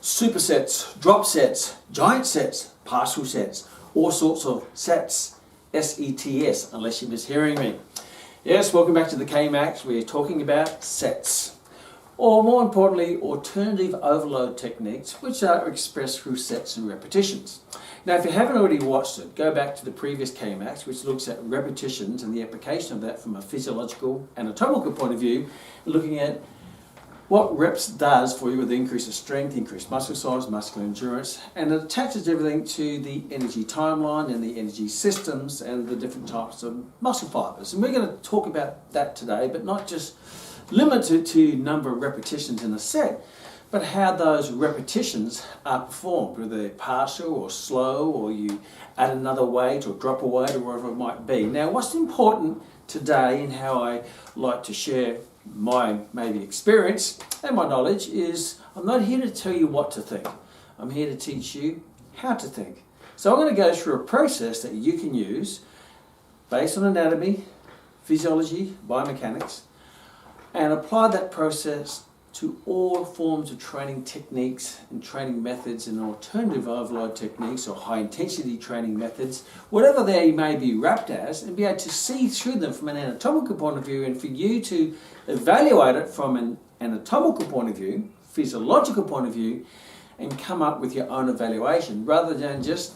supersets, drop sets, giant sets, partial sets, all sorts of sets, S-E-T-S, unless you're mishearing me. Yes, welcome back to the Kmax. We're talking about sets, or more importantly, alternative overload techniques, which are expressed through sets and repetitions. Now, if you haven't already watched it, go back to the previous Kmax, which looks at repetitions and the application of that from a physiological, anatomical point of view, looking at what reps does for you with the increase of strength, increased muscle size, muscular endurance, and it attaches everything to the energy timeline and the energy systems and the different types of muscle fibers. And we're going to talk about that today, but not just limited to number of repetitions in a set, but how those repetitions are performed, whether they're partial or slow, or you add another weight or drop a weight or whatever it might be. Now, what's important today and how I like to share my maybe experience and my knowledge is I'm not here to tell you what to think. I'm here to teach you how to think. So I'm going to go through a process that you can use based on anatomy, physiology, biomechanics, and apply that process to all forms of training techniques and training methods and alternative overload techniques or high intensity training methods, whatever they may be wrapped as, and be able to see through them from an anatomical point of view, and for you to evaluate it from an anatomical point of view, physiological point of view, and come up with your own evaluation rather than just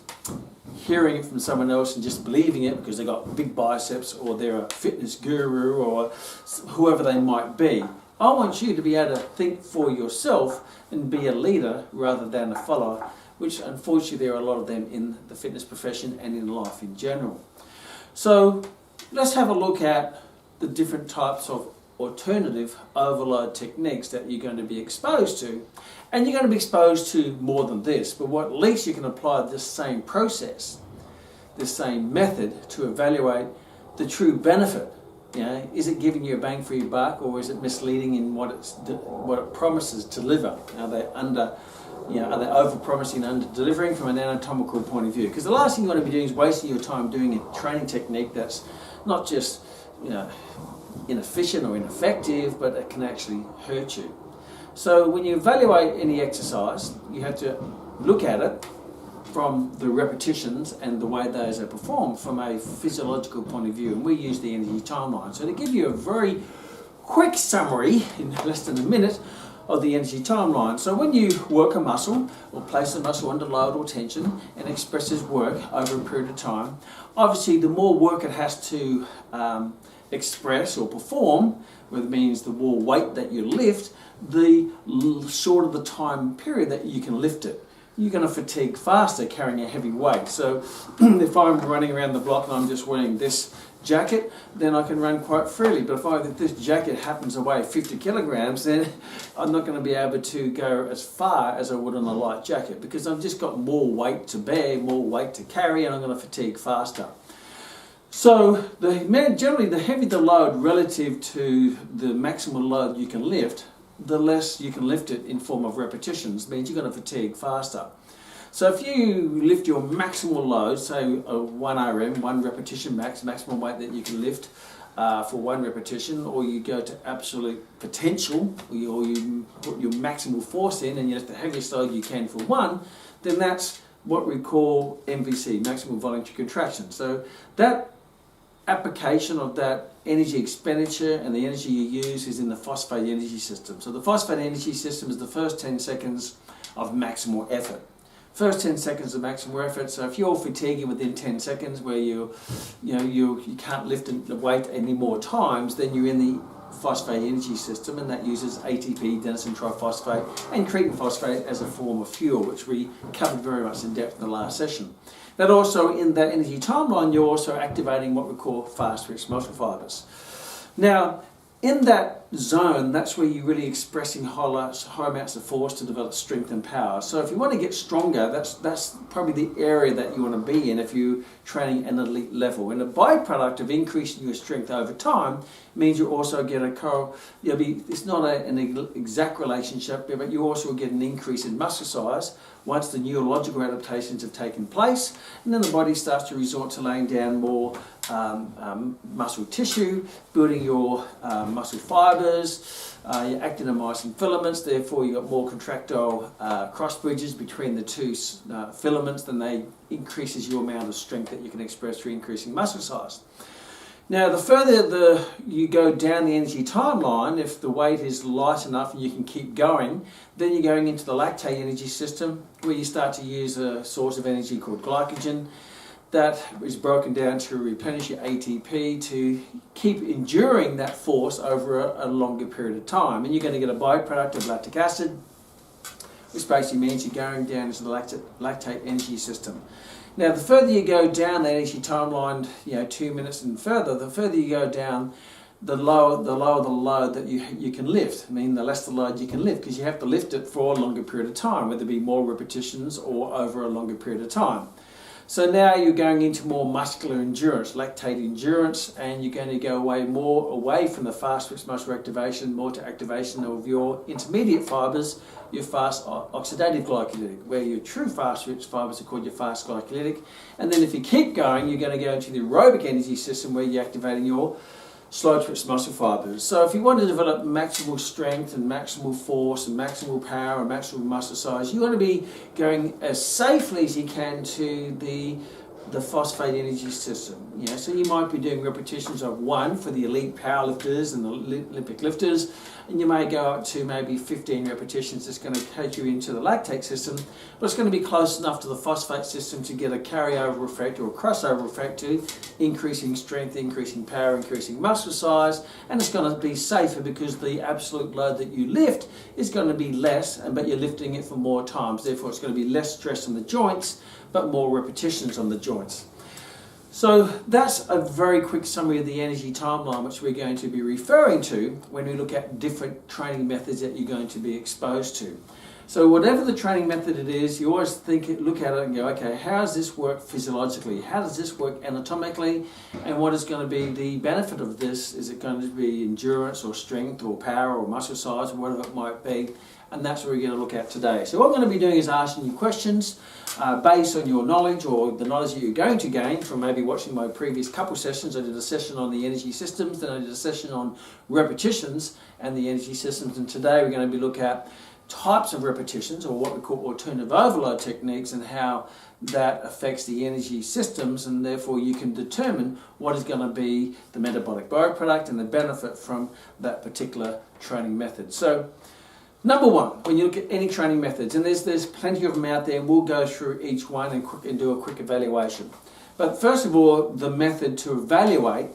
hearing it from someone else and just believing it because they've got big biceps or they're a fitness guru or whoever they might be. I want you to be able to think for yourself and be a leader rather than a follower, which unfortunately there are a lot of them in the fitness profession and in life in general. So let's have a look at the different types of alternative overload techniques that you're going to be exposed to. And you're going to be exposed to more than this, but at least you can apply this same process, this same method to evaluate the true benefit. You know, is it giving you a bang for your buck, or is it misleading in what it promises to deliver? Are they over-promising and under-delivering from an anatomical point of view? Because the last thing you want to be doing is wasting your time doing a training technique that's not just, inefficient or ineffective, but it can actually hurt you. So when you evaluate any exercise, you have to look at it from the repetitions and the way those are performed from a physiological point of view, and we use the energy timeline. So to give you a very quick summary in less than a minute of the energy timeline. So when you work a muscle or place a muscle under load or tension and expresses work over a period of time, obviously the more work it has to express or perform, which means the more weight that you lift, the shorter the time period that you can lift it. You're going to fatigue faster carrying a heavy weight. So if I'm running around the block and I'm just wearing this jacket, then I can run quite freely. But if this jacket happens to weigh 50 kilograms, then I'm not going to be able to go as far as I would on a light jacket because I've just got more weight to bear, more weight to carry, and I'm going to fatigue faster. So generally the heavier the load relative to the maximum load you can lift, the less you can lift it in form of repetitions, means you're going to fatigue faster. So if you lift your maximal load, say a 1 RM, 1 repetition maximum weight that you can lift for 1 repetition, or you go to absolute potential, or you put your maximal force in and you lift the heaviest load you can for 1, then that's what we call MVC, maximum voluntary contraction. So that application of that energy expenditure and the energy you use is in the phosphate energy system. So the phosphate energy system is the first 10 seconds of maximal effort. First 10 seconds of maximal effort. So if you're fatiguing within 10 seconds where you can't lift the weight any more times, then you're in the phosphate energy system, and that uses ATP, adenosine triphosphate, and creatine phosphate as a form of fuel, which we covered very much in depth in the last session. That also, in that energy timeline, you're also activating what we call fast-twitch muscle fibers. Now, in that zone, that's where you're really expressing high amounts of force to develop strength and power. So if you want to get stronger, that's probably the area that you want to be in if you're training at an elite level. And a byproduct of increasing your strength over time means you also get it's not an exact relationship, but you also get an increase in muscle size once the neurological adaptations have taken place, and then the body starts to resort to laying down more muscle tissue, building your muscle fibers. You're actinomycin filaments, therefore you've got more contractile cross bridges between the two filaments, then they increases your amount of strength that you can express through increasing muscle size. Now, the further you go down the energy timeline, if the weight is light enough and you can keep going, then you're going into the lactate energy system, where you start to use a source of energy called glycogen that is broken down to replenish your ATP to keep enduring that force over a longer period of time. And you're going to get a byproduct of lactic acid, which basically means you're going down into the lactate energy system. Now, the further you go down the energy timeline, 2 minutes and further, the further you go down, the lower the load that you can lift. I mean, the less the load you can lift, because you have to lift it for a longer period of time, whether it be more repetitions or over a longer period of time. So now you're going into more muscular endurance, lactate endurance, and you're going to go more away from the fast-twitch muscle activation, more to activation of your intermediate fibers, your fast oxidative glycolytic, where your true fast-twitch fibers are called your fast glycolytic. And then if you keep going, you're going to go into the aerobic energy system, where you're activating your slow-twitch muscle fibers. So if you want to develop maximal strength and maximal force and maximal power and maximal muscle size, you want to be going as safely as you can to the phosphate energy system. So you might be doing repetitions of 1 for the elite powerlifters and the Olympic lifters, and you may go up to maybe 15 repetitions. It's going to take you into the lactate system, but it's going to be close enough to the phosphate system to get a carryover effect or a crossover effect to increasing strength, increasing power, increasing muscle size, and it's going to be safer because the absolute load that you lift is going to be less, but you're lifting it for more times. Therefore, it's going to be less stress on the joints, but more repetitions on the joints. So that's a very quick summary of the energy timeline, which we're going to be referring to when we look at different training methods that you're going to be exposed to. So whatever the training method it is, you always look at it and go, okay, how does this work physiologically? How does this work anatomically? And what is going to be the benefit of this? Is it going to be endurance or strength or power or muscle size or whatever it might be? And that's what we're going to look at today. So what I'm going to be doing is asking you questions based on your knowledge or the knowledge that you're going to gain from maybe watching my previous couple sessions. I did a session on the energy systems, then I did a session on repetitions and the energy systems. And today we're going to be looking at types of repetitions, or what we call alternative overload techniques, and how that affects the energy systems, and therefore you can determine what is going to be the metabolic byproduct and the benefit from that particular training method. So number one, when you look at any training methods, and there's plenty of them out there, and we'll go through each one and do a quick evaluation. But first of all, the method to evaluate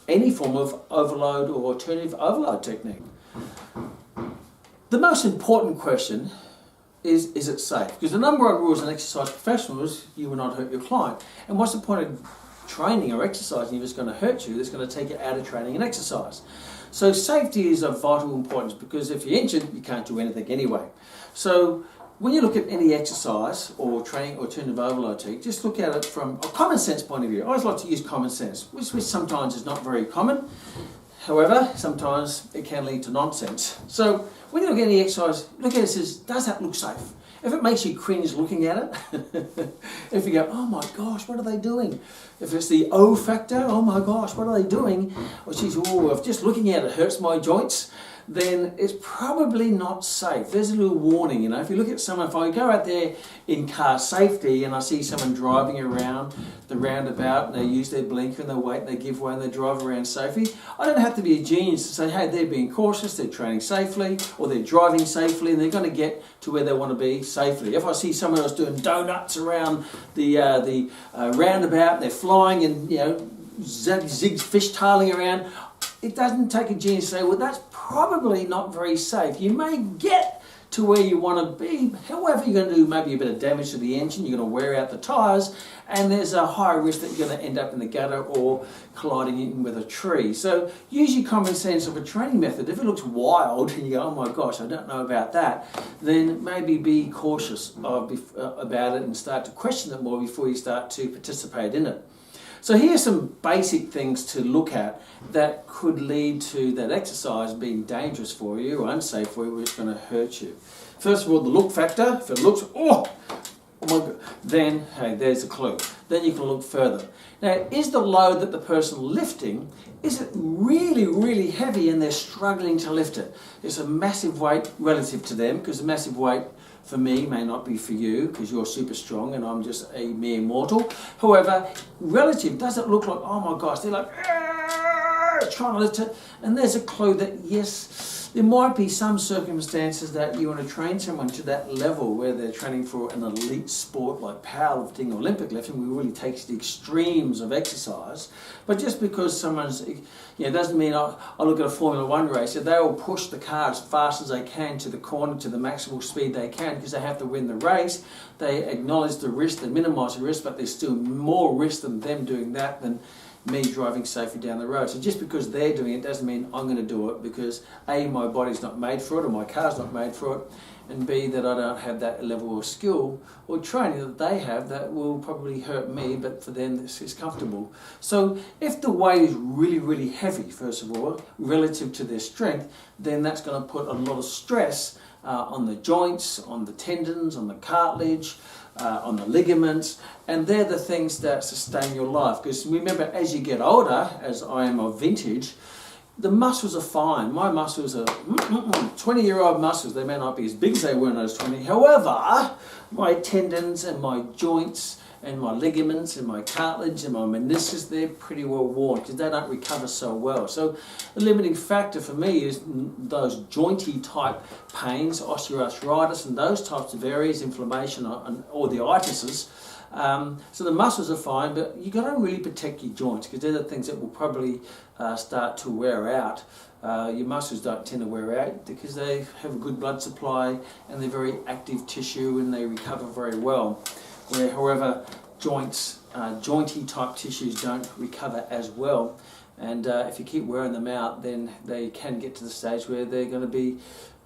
any form of overload or alternative overload technique. The most important question is it safe? Because the number one rule as an exercise professional is you will not hurt your client. And what's the point of training or exercising if it's going to hurt you, that's going to take you out of training and exercise? So safety is of vital importance, because if you're injured, you can't do anything anyway. So when you look at any exercise or training alternative overload technique, just look at it from a common sense point of view. I always like to use common sense, which sometimes is not very common. However, sometimes it can lead to nonsense. So when you look at any exercise, look at it and says, does that look safe? If it makes you cringe looking at it, if you go, oh my gosh, what are they doing? If it's the O factor, oh my gosh, what are they doing? Or geez, if just looking at it hurts my joints, then it's probably not safe. There's a little warning, if you look at someone, if I go out there in car safety and I see someone driving around the roundabout and they use their blinker and they wait and they give way and they drive around safely, I don't have to be a genius to say, hey, they're being cautious, they're training safely, or they're driving safely, and they're going to get to where they want to be safely. If I see someone else doing donuts around the roundabout, they're flying and zig fishtailing around, it doesn't take a genius to say, well, that's probably not very safe. You may get to where you want to be. However, you're going to do maybe a bit of damage to the engine, you're going to wear out the tyres, and there's a high risk that you're going to end up in the gutter or colliding in with a tree. So use your common sense of a training method. If it looks wild and you go, oh my gosh, I don't know about that, then maybe be cautious about it and start to question it more before you start to participate in it. So here's some basic things to look at that could lead to that exercise being dangerous for you or unsafe for you, or it's going to hurt you. First of all, the look factor. If it looks, oh my God, then, hey, there's a clue. Then you can look further. Now, is the load that the person lifting, is it really, really heavy and they're struggling to lift it? It's a massive weight relative to them, because the massive weight for me may not be for you, because you're super strong and I'm just a mere mortal. However, relative, does it look like, oh my gosh, they're like, trying to lift it? And there's a clue that, yes, there might be some circumstances that you want to train someone to that level where they're training for an elite sport like powerlifting or Olympic lifting, where it really takes the extremes of exercise. But just because someone's, doesn't mean I look at a Formula One racer, they will push the car as fast as they can to the corner to the maximal speed they can, because they have to win the race. They acknowledge the risk, they minimise the risk, but there's still more risk than them doing that than me driving safely down the road. So just because they're doing it doesn't mean I'm going to do it, because A, my body's not made for it, or my car's not made for it, and B, that I don't have that level of skill or training that they have that will probably hurt me, but for them it's comfortable. So if the weight is really, really heavy, first of all, relative to their strength, then that's going to put a lot of stress on the joints, on the tendons, on the cartilage, on the ligaments, and they're the things that sustain your life. Because remember, as you get older, as I am of vintage, the muscles are fine. My muscles are 20-year-old muscles. They may not be as big as they were when I was 20. However, my tendons and my joints and my ligaments and my cartilage and my meniscus, they're pretty well worn because they don't recover so well. So the limiting factor for me is those jointy type pains, osteoarthritis and those types of areas, inflammation or the itises. So the muscles are fine, but you've got to really protect your joints, because they're the things that will probably start to wear out. Your muscles don't tend to wear out because they have a good blood supply and they're very active tissue and they recover very well. Where, however, joints, jointy type tissues don't recover as well. And if you keep wearing them out, then they can get to the stage where they're going to be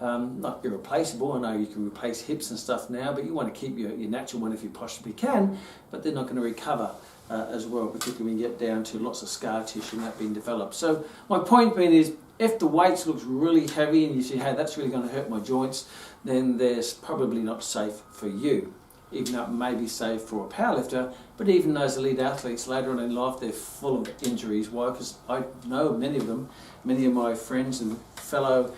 not irreplaceable. I know you can replace hips and stuff now, but you want to keep your natural one if you possibly can, but they're not going to recover as well, particularly when you get down to lots of scar tissue and that being developed. So my point being is, if the weight looks really heavy and you say, hey, that's really going to hurt my joints, then they're probably not safe for you. Even though it may be safe for a powerlifter, but even those elite athletes later on in life, they're full of injuries. Why? Because I know many of them, many of my friends and fellow,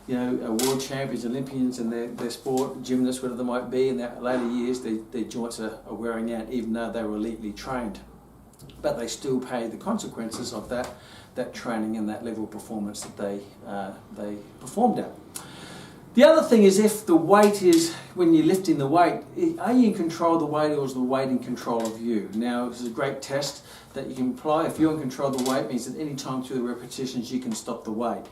world champions, Olympians in their sport, gymnasts, whatever they might be, in their later years, their joints are wearing out, even though they were elitely trained. But they still pay the consequences of that training and that level of performance that they performed at. The other thing is, if the weight is, when you're lifting the weight, are you in control of the weight, or is the weight in control of you? Now, this is a great test that you can apply. If you're in control of the weight, it means that any time through the repetitions you can stop the weight.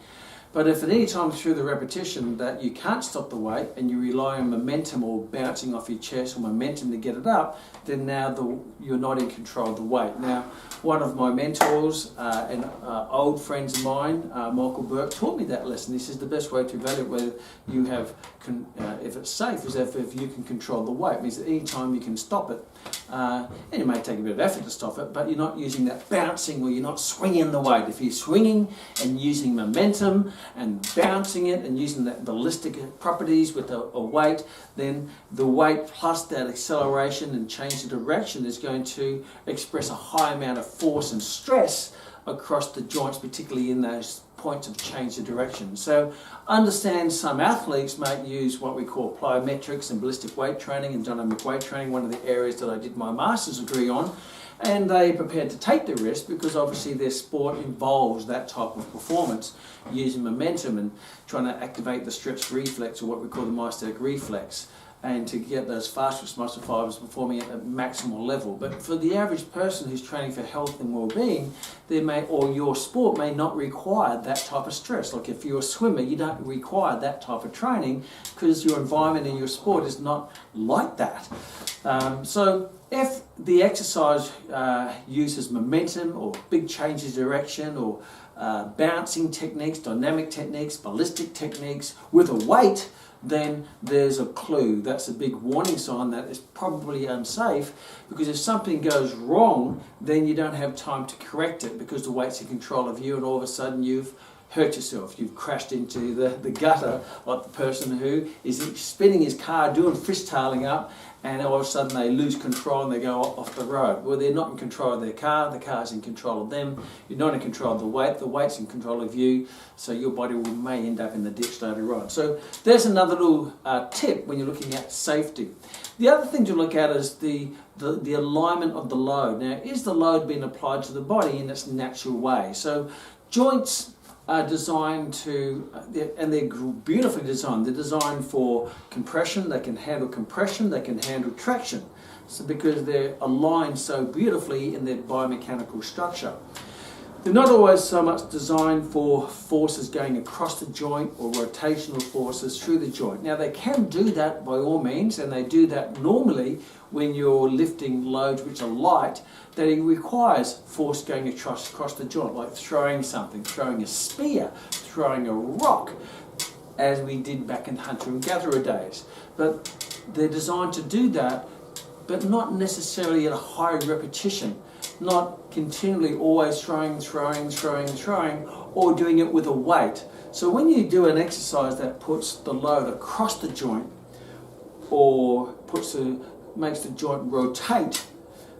But if at any time through the repetition that you can't stop the weight and you rely on momentum or bouncing off your chest or momentum to get it up, then now you're not in control of the weight. Now, one of my mentors and old friends of mine, Michael Burke, taught me that lesson. He says the best way to evaluate whether you have, if it's safe, is if you can control the weight. It means that any time you can stop it, and it may take a bit of effort to stop it, but you're not using that bouncing or you're not swinging the weight. If you're swinging and using momentum and bouncing it and using that ballistic properties with a weight, then the weight plus that acceleration and change of direction is going to express a high amount of force and stress across the joints, particularly in those points of change of direction. So understand some athletes might use what we call plyometrics and ballistic weight training and dynamic weight training, one of the areas that I did my master's degree on, and they prepared to take the risk because obviously their sport involves that type of performance, using momentum and trying to activate the stretch reflex, or what we call the myasthenic reflex, and to get those fast muscle fibers performing at a maximal level. But for the average person who's training for health and well-being, or your sport may not require that type of stress. Like if you're a swimmer, you don't require that type of training because your environment in your sport is not like that. So if the exercise uses momentum or big changes of direction or bouncing techniques, dynamic techniques, ballistic techniques with a weight, then there's a clue. That's a big warning sign that it's probably unsafe, because if something goes wrong, then you don't have time to correct it because the weight's in control of you, and all of a sudden you've hurt yourself. You've crashed into the gutter like the person who is spinning his car, doing fishtailing up, and all of a sudden they lose control and they go off the road. Well, they're not in control of their car, the car's in control of them. You're not in control of the weight's in control of you, so your body may end up in the ditch later on. So there's another little tip when you're looking at safety. The other thing to look at is the alignment of the load. Now, is the load being applied to the body in its natural way? So joints are designed to, and they're beautifully designed. They're designed for compression. They can handle compression. They can handle traction. So because they're aligned so beautifully in their biomechanical structure. They're not always so much designed for forces going across the joint or rotational forces through the joint. Now they can do that by all means, and they do that normally when you're lifting loads which are light, that it requires force going across the joint, like throwing something, throwing a spear, throwing a rock, as we did back in hunter and gatherer days. But they're designed to do that, but not necessarily at a high repetition. Not continually always throwing, or doing it with a weight. So when you do an exercise that puts the load across the joint, or makes the joint rotate,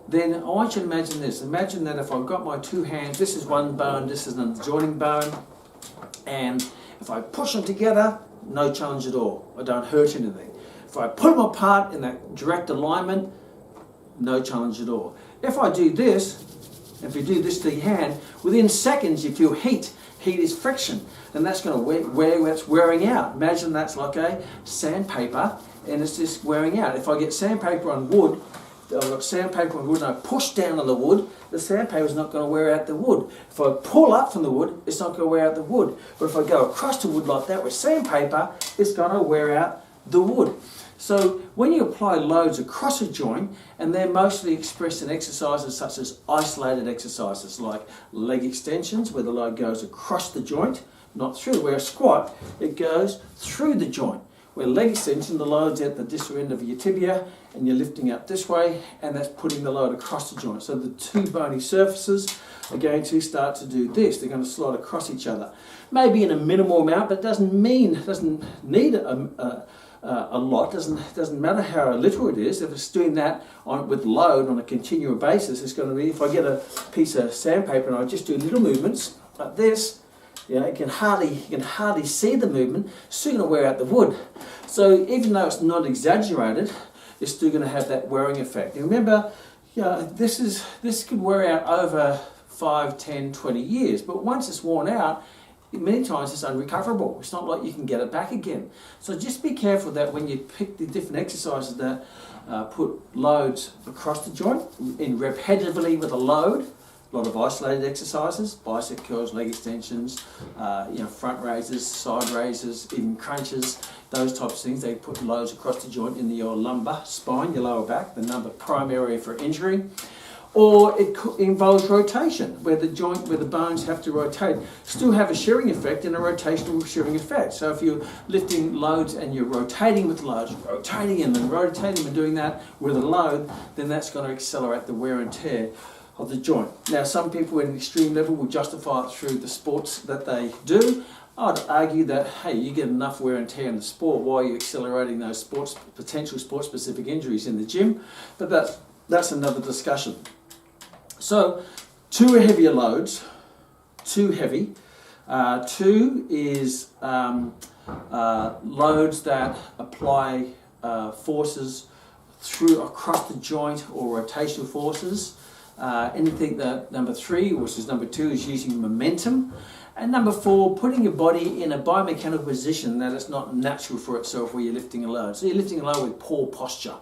then I want you to imagine this. Imagine that if I've got my two hands, this is one bone, this is an adjoining bone, and if I push them together, no challenge at all. I don't hurt anything. If I put them apart in that direct alignment, no challenge at all. If I do this, if you do this to your hand, within seconds you feel heat. Heat is friction, and that's going to that's wearing out. Imagine that's like a sandpaper, and it's just wearing out. If I get sandpaper on wood, I've got sandpaper on wood, and I push down on the wood, the sandpaper is not going to wear out the wood. If I pull up from the wood, it's not going to wear out the wood. But if I go across the wood like that with sandpaper, it's going to wear out the wood. So when you apply loads across a joint, and they're mostly expressed in exercises such as isolated exercises like leg extensions, where the load goes across the joint, not through. Where a squat, it goes through the joint. Where leg extension, the load's at the distal end of your tibia, and you're lifting up this way, and that's putting the load across the joint. So the two bony surfaces are going to start to do this. They're going to slide across each other. Maybe in a minimal amount, but it doesn't need a lot. Doesn't matter how little it is. If it's doing that with load on a continual basis, it's going to be, if I get a piece of sandpaper and I just do little movements like this, you can hardly see the movement. It's still going to wear out the wood. So even though it's not exaggerated, it's still going to have that wearing effect. And remember, this could wear out over 5, 10, 20 years, but once it's worn out, many times it's unrecoverable. It's not like you can get it back again. So just be careful that when you pick the different exercises that put loads across the joint, in repetitively with a load, a lot of isolated exercises, bicep curls, leg extensions, front raises, side raises, even crunches, those types of things. They put loads across the joint in your lumbar spine, your lower back, the prime area for injury. Or it involves rotation, where the bones have to rotate, still have a shearing effect and a rotational shearing effect. So if you're lifting loads and you're rotating with loads, rotating and doing that with a load, then that's going to accelerate the wear and tear of the joint. Now, some people at an extreme level will justify it through the sports that they do. I'd argue that, hey, you get enough wear and tear in the sport, why are you accelerating those potential sport-specific injuries in the gym? But that's another discussion. So, two are heavier loads, too heavy. Two is loads that apply forces across the joint or rotational forces. Anything that number 3, which is number 2, is using momentum. And number 4, putting your body in a biomechanical position that is not natural for itself where you're lifting a load. So you're lifting a load with poor posture.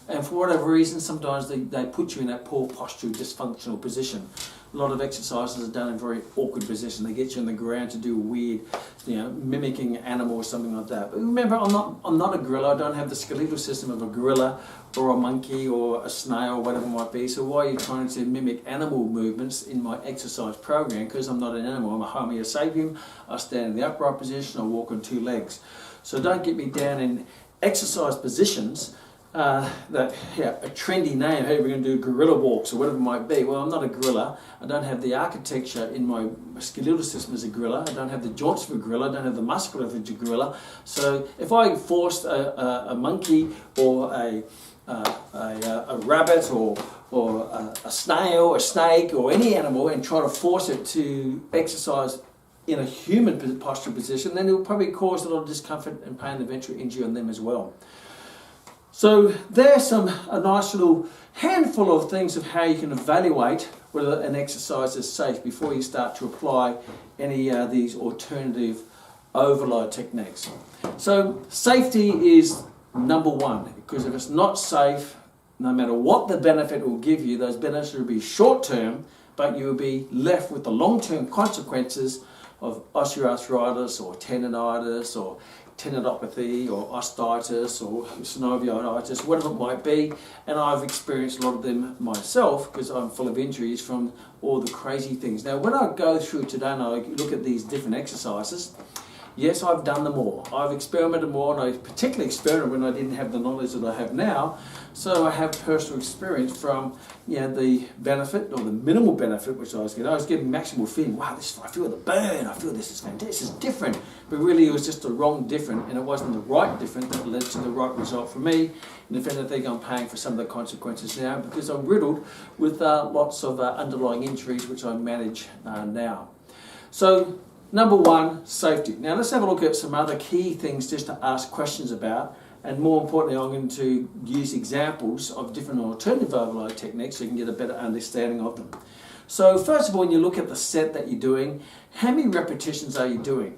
And for whatever reason, sometimes they put you in that poor posture, dysfunctional position. A lot of exercises are done in a very awkward position. They get you on the ground to do weird, mimicking an animal or something like that. But remember, I'm not a gorilla. I don't have the skeletal system of a gorilla or a monkey or a snail or whatever it might be. So why are you trying to mimic animal movements in my exercise program? Because I'm not an animal. I'm a Homo sapien. I stand in the upright position. I walk on 2 legs. So don't get me down in exercise positions a trendy name, hey, we're going to do gorilla walks or whatever it might be. Well, I'm not a gorilla. I don't have the architecture in my skeletal system as a gorilla. I don't have the joints of a gorilla. I don't have the musculature of a gorilla. So if I forced a monkey or a rabbit or a snail, a snake, or any animal and try to force it to exercise in a human postural position, then it will probably cause a lot of discomfort and pain and eventual injury on them as well. So there's a nice little handful of things of how you can evaluate whether an exercise is safe before you start to apply any of these alternative overload techniques. So safety is number one, because if it's not safe, no matter what the benefit will give you, those benefits will be short term, but you will be left with the long-term consequences of osteoarthritis or tendonitis or tendinopathy or osteitis or synoviitis, whatever it might be. And I've experienced a lot of them myself because I'm full of injuries from all the crazy things. Now, when I go through today and I look at these different exercises, yes, I've done them all. I've experimented more, and I particularly experimented when I didn't have the knowledge that I have now. So I have personal experience from the benefit or the minimal benefit which I was getting. I was getting maximal feeling. Wow, I feel the burn. I feel this is fantastic. This is different. But really, it was just the wrong different, and it wasn't the right different that led to the right result for me. And if anything, I'm paying for some of the consequences now because I'm riddled with lots of underlying injuries which I manage now. So, number one, safety. Now let's have a look at some other key things just to ask questions about, and more importantly I'm going to use examples of different alternative overload techniques so you can get a better understanding of them. So first of all, when you look at the set that you're doing, how many repetitions are you doing?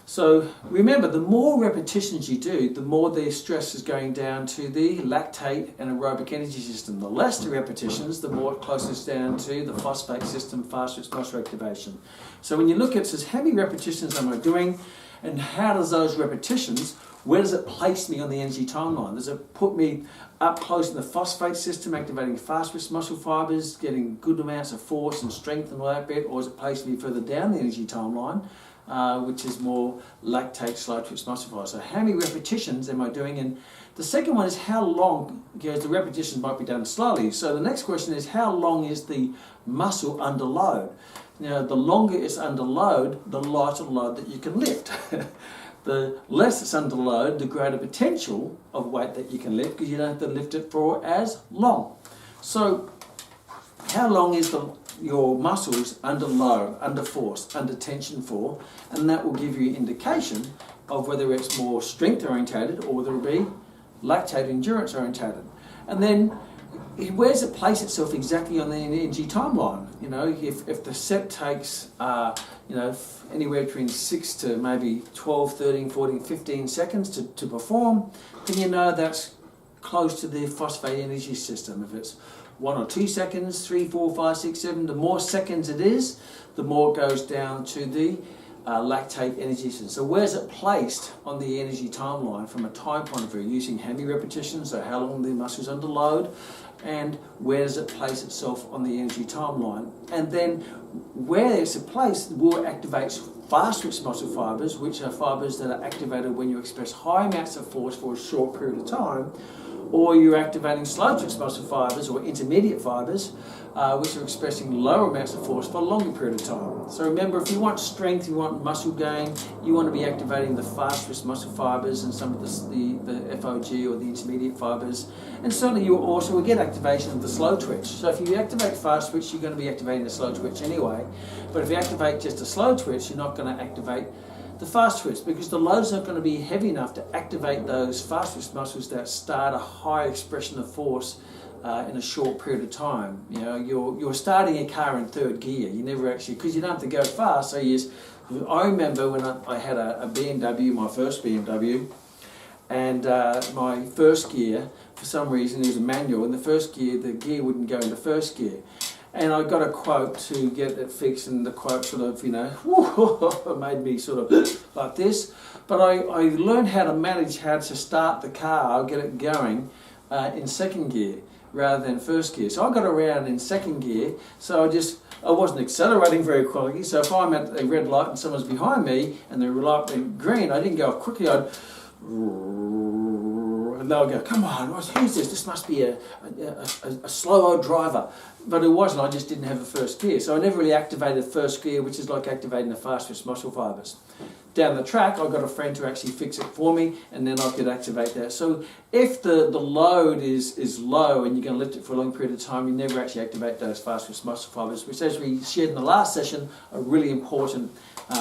So remember, the more repetitions you do, the more the stress is going down to the lactate and aerobic energy system. The less the repetitions, the more it closes down to the phosphate system, fast-twitch muscle activation. So when you look at it, says how many repetitions am I doing, and how does those repetitions, where does it place me on the energy timeline? Does it put me up close in the phosphate system, activating fast-twitch muscle fibers, getting good amounts of force and strength and all that bit, or does it place me further down the energy timeline, which is more lactate, slow-twitch muscle fibers? So how many repetitions am I doing? And the second one is how long, because the repetitions might be done slowly. So the next question is how long is the muscle under load? Now, the longer it's under load, the lighter load that you can lift. The less it's under load, the greater potential of weight that you can lift, because you don't have to lift it for as long. So how long is your muscles under load, under force, under tension for? And that will give you an indication of whether it's more strength orientated or whether it will be lactate endurance orientated. And then where does it place itself exactly on the energy timeline? If the set takes anywhere between 6 to maybe 12, 13, 14, 15 seconds to perform, then you know that's close to the phosphate energy system. If it's 1 or 2 seconds, 3, 4, 5, 6, 7, the more seconds it is, the more it goes down to the lactate energy system. So where's it placed on the energy timeline from a time point of view, using how many repetitions, so how long the muscle's under load, and where does it place itself on the energy timeline? And then where it's placed will activate fast-twitch muscle fibers, which are fibers that are activated when you express high amounts of force for a short period of time, or you're activating slow-twitch muscle fibers or intermediate fibers, which are expressing lower amounts of force for a longer period of time. So remember, if you want strength, you want muscle gain, you want to be activating the fast-twitch muscle fibers and some of the FOG or the intermediate fibers. And certainly you also will get activation of the slow twitch. So if you activate fast twitch, you're going to be activating the slow twitch anyway. But if you activate just a slow twitch, you're not going to activate the fast twitch, because the load's not going to be heavy enough to activate those fast twitch muscles that start a high expression of force in a short period of time. You're starting a car in third gear. You never actually, because you don't have to go fast. So I remember when I had a BMW, my first BMW, and my first gear, for some reason, it was a manual. In the first gear, the gear wouldn't go into first gear. And I got a quote to get it fixed, and the quote sort of, made me sort of like this. But I learned how to manage how to start the car, get it going in second gear rather than first gear. So I got around in second gear, so I wasn't accelerating very quickly. So if I'm at a red light and someone's behind me and the light went green, I didn't go off quickly. or they'll go, come on, who's this? This must be a slow driver. But it wasn't, I just didn't have a first gear. So I never really activated first gear, which is like activating the fast twitch muscle fibers. Down the track, I got a friend to actually fix it for me, and then I could activate that. So if the load is low and you're going to lift it for a long period of time, you never actually activate those fast twitch muscle fibers, which, as we shared in the last session, are really important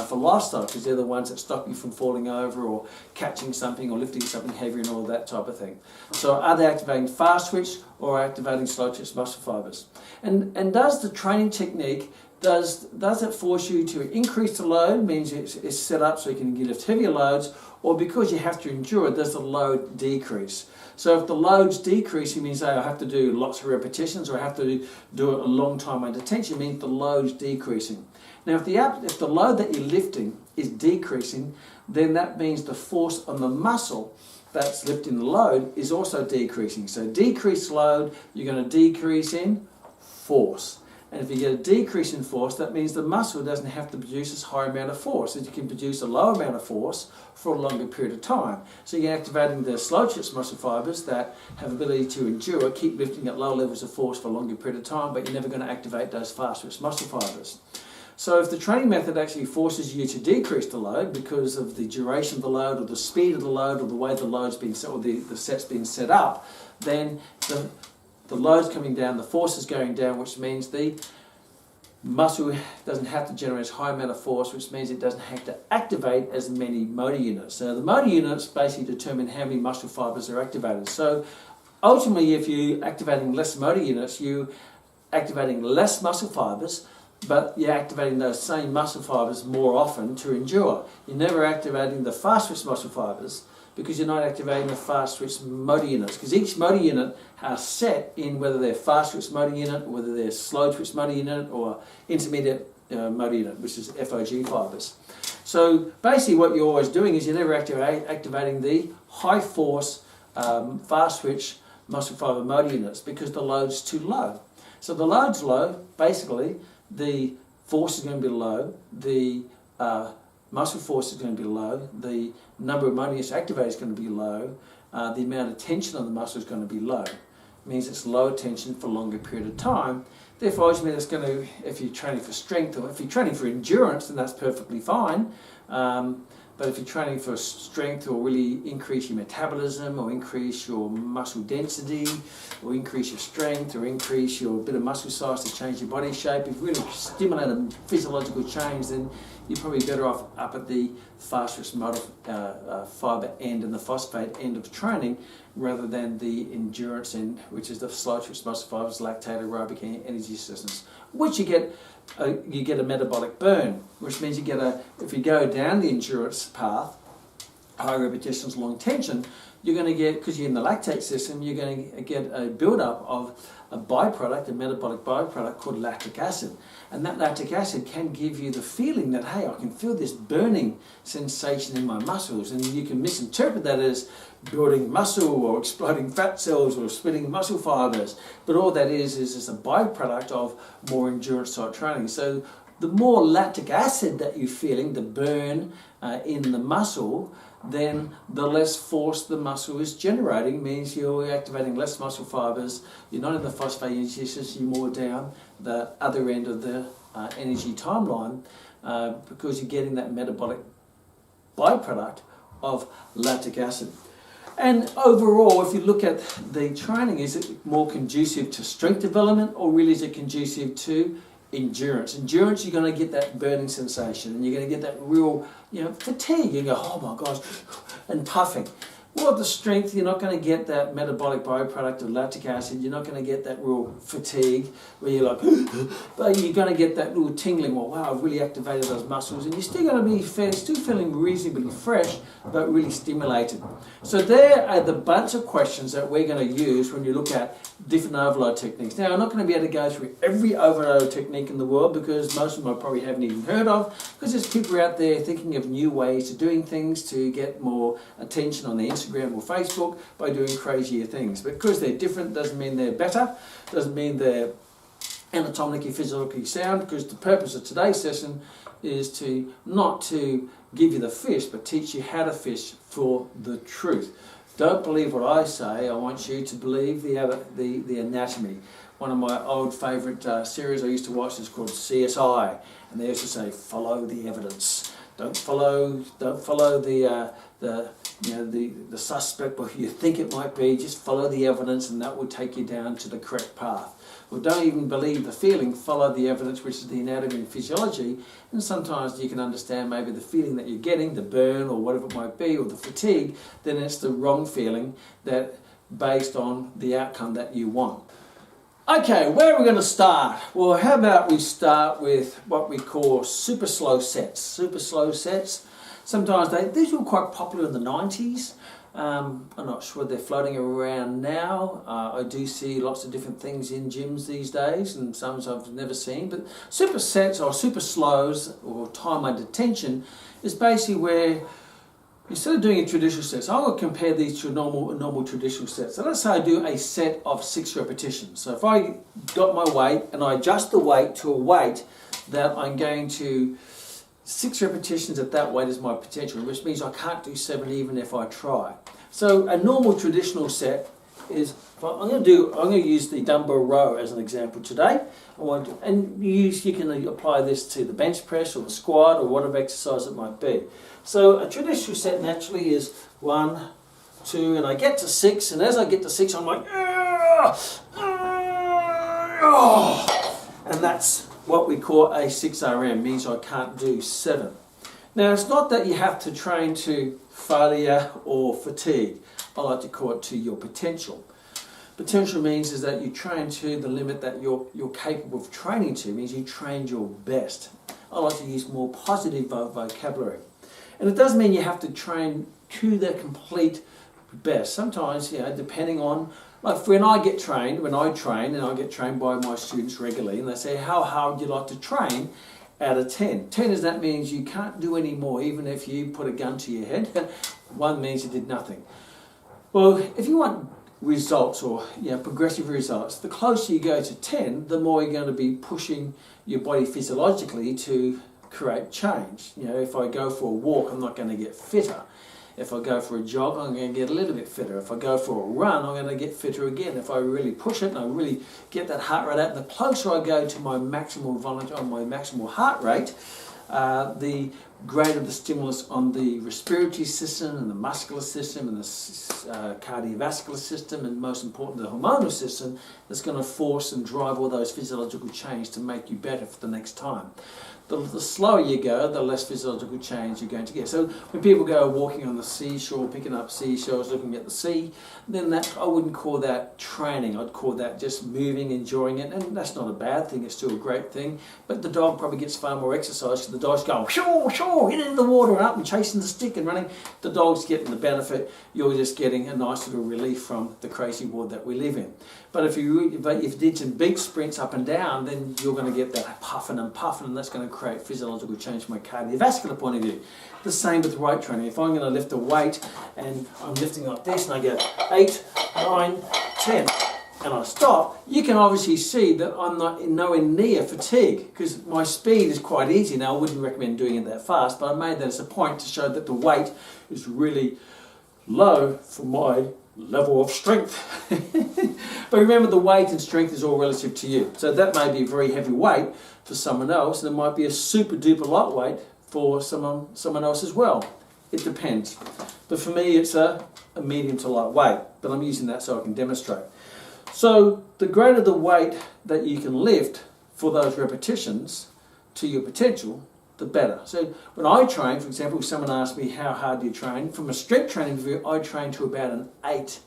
for lifestyle, because they're the ones that stop you from falling over or catching something or lifting something heavy and all that type of thing. So are they activating fast twitch or activating slow twitch muscle fibers? And does the training technique, does it force you to increase the load, means it's set up so you can lift heavier loads, or because you have to endure it, does the load decrease? So if the load's decreasing, means I have to do lots of repetitions, or I have to do it a long time under tension, means the load's decreasing. Now if the load that you're lifting is decreasing, then that means the force on the muscle that's lifting the load is also decreasing. So decreased load, you're going to decrease in force. And if you get a decrease in force, that means the muscle doesn't have to produce as high amount of force. It can produce a low amount of force for a longer period of time. So you're activating the slow twitch muscle fibers that have ability to endure, keep lifting at low levels of force for a longer period of time, but you're never going to activate those fast twitch muscle fibers. So if the training method actually forces you to decrease the load because of the duration of the load, or the speed of the load, or the way the load's been set, or the set's been set up, then the load's coming down, the force is going down, which means the muscle doesn't have to generate a high amount of force, which means it doesn't have to activate as many motor units. So the motor units basically determine how many muscle fibers are activated. So ultimately, if you're activating less motor units, you're activating less muscle fibers, but you're activating those same muscle fibers more often to endure. You're never activating the fast twitch muscle fibers, because you're not activating the fast twitch motor units, because each motor unit are set in whether they're fast twitch motor unit, or whether they're slow twitch motor unit, or intermediate motor unit, which is FOG fibers. So basically what you're always doing is you're never activating the high force fast twitch muscle fiber motor units, because the load's too low. So the load's low, basically the force is going to be low, the muscle force is going to be low, the number of motor units activated is going to be low, the amount of tension on the muscle is going to be low. It means it's lower tension for a longer period of time. Therefore, ultimately, it's going to, if you're training for strength, or if you're training for endurance, then that's perfectly fine. But if you're training for strength, or really increase your metabolism, or increase your muscle density, or increase your strength, or increase your bit of muscle size to change your body shape, if you really stimulate a physiological change, then you're probably better off up at the fast twitch motor fiber end and the phosphate end of training, rather than the endurance end, which is the slow twitch muscle fibers, lactate, aerobic energy systems, which you get a metabolic burn, which means if you go down the endurance path, high repetitions, long tension, you're going to get, because you're in the lactate system, you're going to get a build-up of a byproduct, a metabolic byproduct called lactic acid. And that lactic acid can give you the feeling that, hey, I can feel this burning sensation in my muscles, and you can misinterpret that as building muscle, or exploding fat cells, or splitting muscle fibers. But all that is a byproduct of more endurance type training. So the more lactic acid that you're feeling, the burn in the muscle, then the less force the muscle is generating, means you're activating less muscle fibers, you're not in the phosphate energy system, you're more down the other end of the energy timeline, because you're getting that metabolic byproduct of lactic acid. And overall, if you look at the training, is it more conducive to strength development, or really is it conducive to endurance? Endurance, you're going to get that burning sensation, and you're going to get that real, fatigue. You go, oh my gosh, and puffing. Well, the strength, you're not going to get that metabolic byproduct of lactic acid. You're not going to get that real fatigue where you're like, but you're going to get that little tingling. Well, wow, I've really activated those muscles, and you're still going to be still feeling reasonably fresh, but really stimulated. So there are the bunch of questions that we're going to use when you look at different overload techniques. Now, I'm not going to be able to go through every overload technique in the world, because most of them I probably haven't even heard of, because there's people out there thinking of new ways of doing things to get more attention on the Instagram or Facebook by doing crazier things. Because they're different doesn't mean they're better, doesn't mean they're anatomically, physiologically sound, because the purpose of today's session is not to give you the fish, but teach you how to fish for the truth. Don't believe what I say. I want you to believe the anatomy. One of my old favourite series I used to watch is called CSI, and they used to say, follow the evidence. Don't follow the suspect, or who you think it might be. Just follow the evidence, and that will take you down to the correct path. Or don't even believe the feeling, follow the evidence, which is the anatomy and physiology, and sometimes you can understand maybe the feeling that you're getting, the burn or whatever it might be, or the fatigue, then it's the wrong feeling that based on the outcome that you want. Okay, where are we going to start? Well, how about we start with what we call super slow sets. Super slow sets, sometimes these were quite popular in the 90s. I'm not sure they're floating around now. I do see lots of different things in gyms these days, and some I've never seen. But super sets or super slows or time under tension is basically where, instead of doing a traditional set, so I'm going to compare these to a normal traditional set. So let's say I do a set of 6 repetitions. So if I got my weight and I adjust the weight to a weight that I'm going to 6 repetitions at that weight is my potential, which means I can't do 7 even if I try. So a normal traditional set is, I'm going to use the dumbbell row as an example today. You can apply this to the bench press or the squat or whatever exercise it might be. So a traditional set naturally is 1, 2, and I get to 6, and as I get to 6 I'm like, and that's what we call a 6RM, means I can't do 7. Now it's not that you have to train to failure or fatigue. I like to call it to your potential. Potential means is that you train to the limit that you're capable of training to, means you trained your best. I like to use more positive vocabulary. And it does mean you have to train to the complete best. Sometimes, depending on, like when I train, and I get trained by my students regularly, and they say, how hard would you like to train out of 10? 10 is that means you can't do any more, even if you put a gun to your head. 1 means you did nothing. Well, if you want results or progressive results, the closer you go to 10, the more you're going to be pushing your body physiologically to create change. If I go for a walk, I'm not going to get fitter. If I go for a jog, I'm going to get a little bit fitter. If I go for a run, I'm going to get fitter again. If I really push it and I really get that heart rate out, the closer I go to my maximal heart rate, the greater the stimulus on the respiratory system and the muscular system and the cardiovascular system, and most important the hormonal system, that's going to force and drive all those physiological change to make you better for the next time. The slower you go, the less physiological change you're going to get. So when people go walking on the seashore, picking up seashells, looking at the sea, then I wouldn't call that training. I'd call that just moving, enjoying it, and that's not a bad thing. It's still a great thing. But the dog probably gets far more exercise because the dog's going shoo, shoo, get into the water and up and chasing the stick and running. The dog's getting the benefit. You're just getting a nice little relief from the crazy world that we live in. But if you did some big sprints up and down, then you're going to get that puffing, and that's going to create physiological change from a cardiovascular point of view. The same with weight training. If I'm going to lift a weight and I'm lifting like this and I get 8, 9, 10 and I stop, you can obviously see that I'm not nowhere near fatigue because my speed is quite easy. Now I wouldn't recommend doing it that fast, but I made that as a point to show that the weight is really low for my level of strength. But remember, the weight and strength is all relative to you. So that may be a very heavy weight for someone else, and it might be a super duper lightweight for someone else as well. It depends. But for me, it's a medium to light weight, but I'm using that so I can demonstrate. So the greater the weight that you can lift for those repetitions to your potential, the better. So when I train, for example, if someone asked me how hard do you train, from a strength training view, I train to about an 8.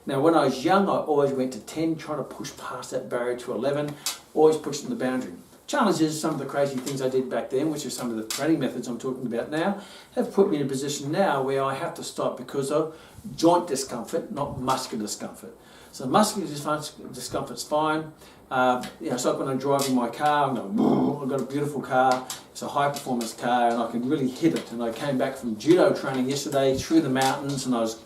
Now when I was young, I always went to 10, trying to push past that barrier to 11, always pushing the boundary. Challenge is some of the crazy things I did back then, which are some of the training methods I'm talking about now, have put me in a position now where I have to stop because of joint discomfort, not muscular discomfort. So muscular discomfort's fine. It's like when I'm driving my car, I'm going, I've got a beautiful car, it's a high performance car, and I can really hit it. And I came back from judo training yesterday through the mountains, and I was,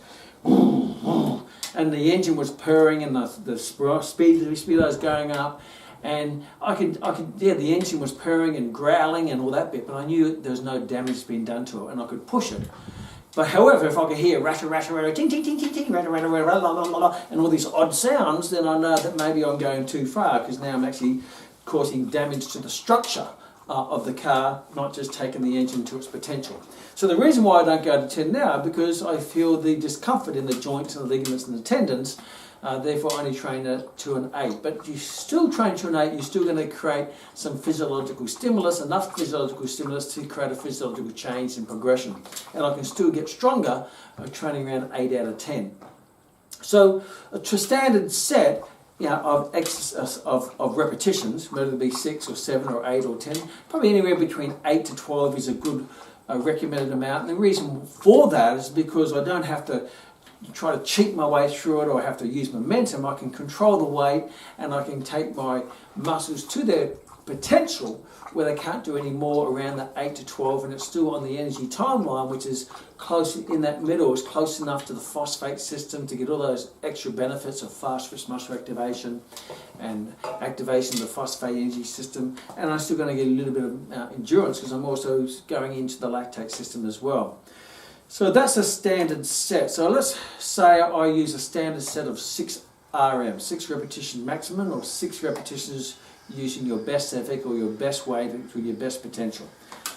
and the engine was purring, and the speed was going up, and the engine was purring and growling and all that bit, but I knew there was no damage being done to it, and I could push it. But however, if I can hear rattle, rattle, rattle, ting, ting, ting, ting, ting, rattle, rattle, rattle, la, la, la, la, and all these odd sounds, then I know that maybe I'm going too far, because now I'm actually causing damage to the structure of the car, not just taking the engine to its potential. So the reason why I don't go to 10 now, because I feel the discomfort in the joints and the ligaments and the tendons, therefore only train to an 8. But you still train to an 8, you're still going to create some physiological stimulus, enough physiological stimulus to create a physiological change and progression. And I can still get stronger by training around 8 out of 10. So a standard set of repetitions, whether it be 6 or 7 or 8 or 10, probably anywhere between 8 to 12 is a good recommended amount. And the reason for that is because I don't have to try to cheat my way through it, or I have to use momentum. I can control the weight, and I can take my muscles to their potential where they can't do any more around the 8 to 12, and it's still on the energy timeline, which is close in that middle, is close enough to the phosphate system to get all those extra benefits of fast twitch muscle activation and activation of the phosphate energy system. And I'm still going to get a little bit of endurance, because I'm also going into the lactate system as well. So that's a standard set. So let's say I use a standard set of 6 RM, 6 repetition maximum, or 6 repetitions using your best effort or your best weight to your best potential.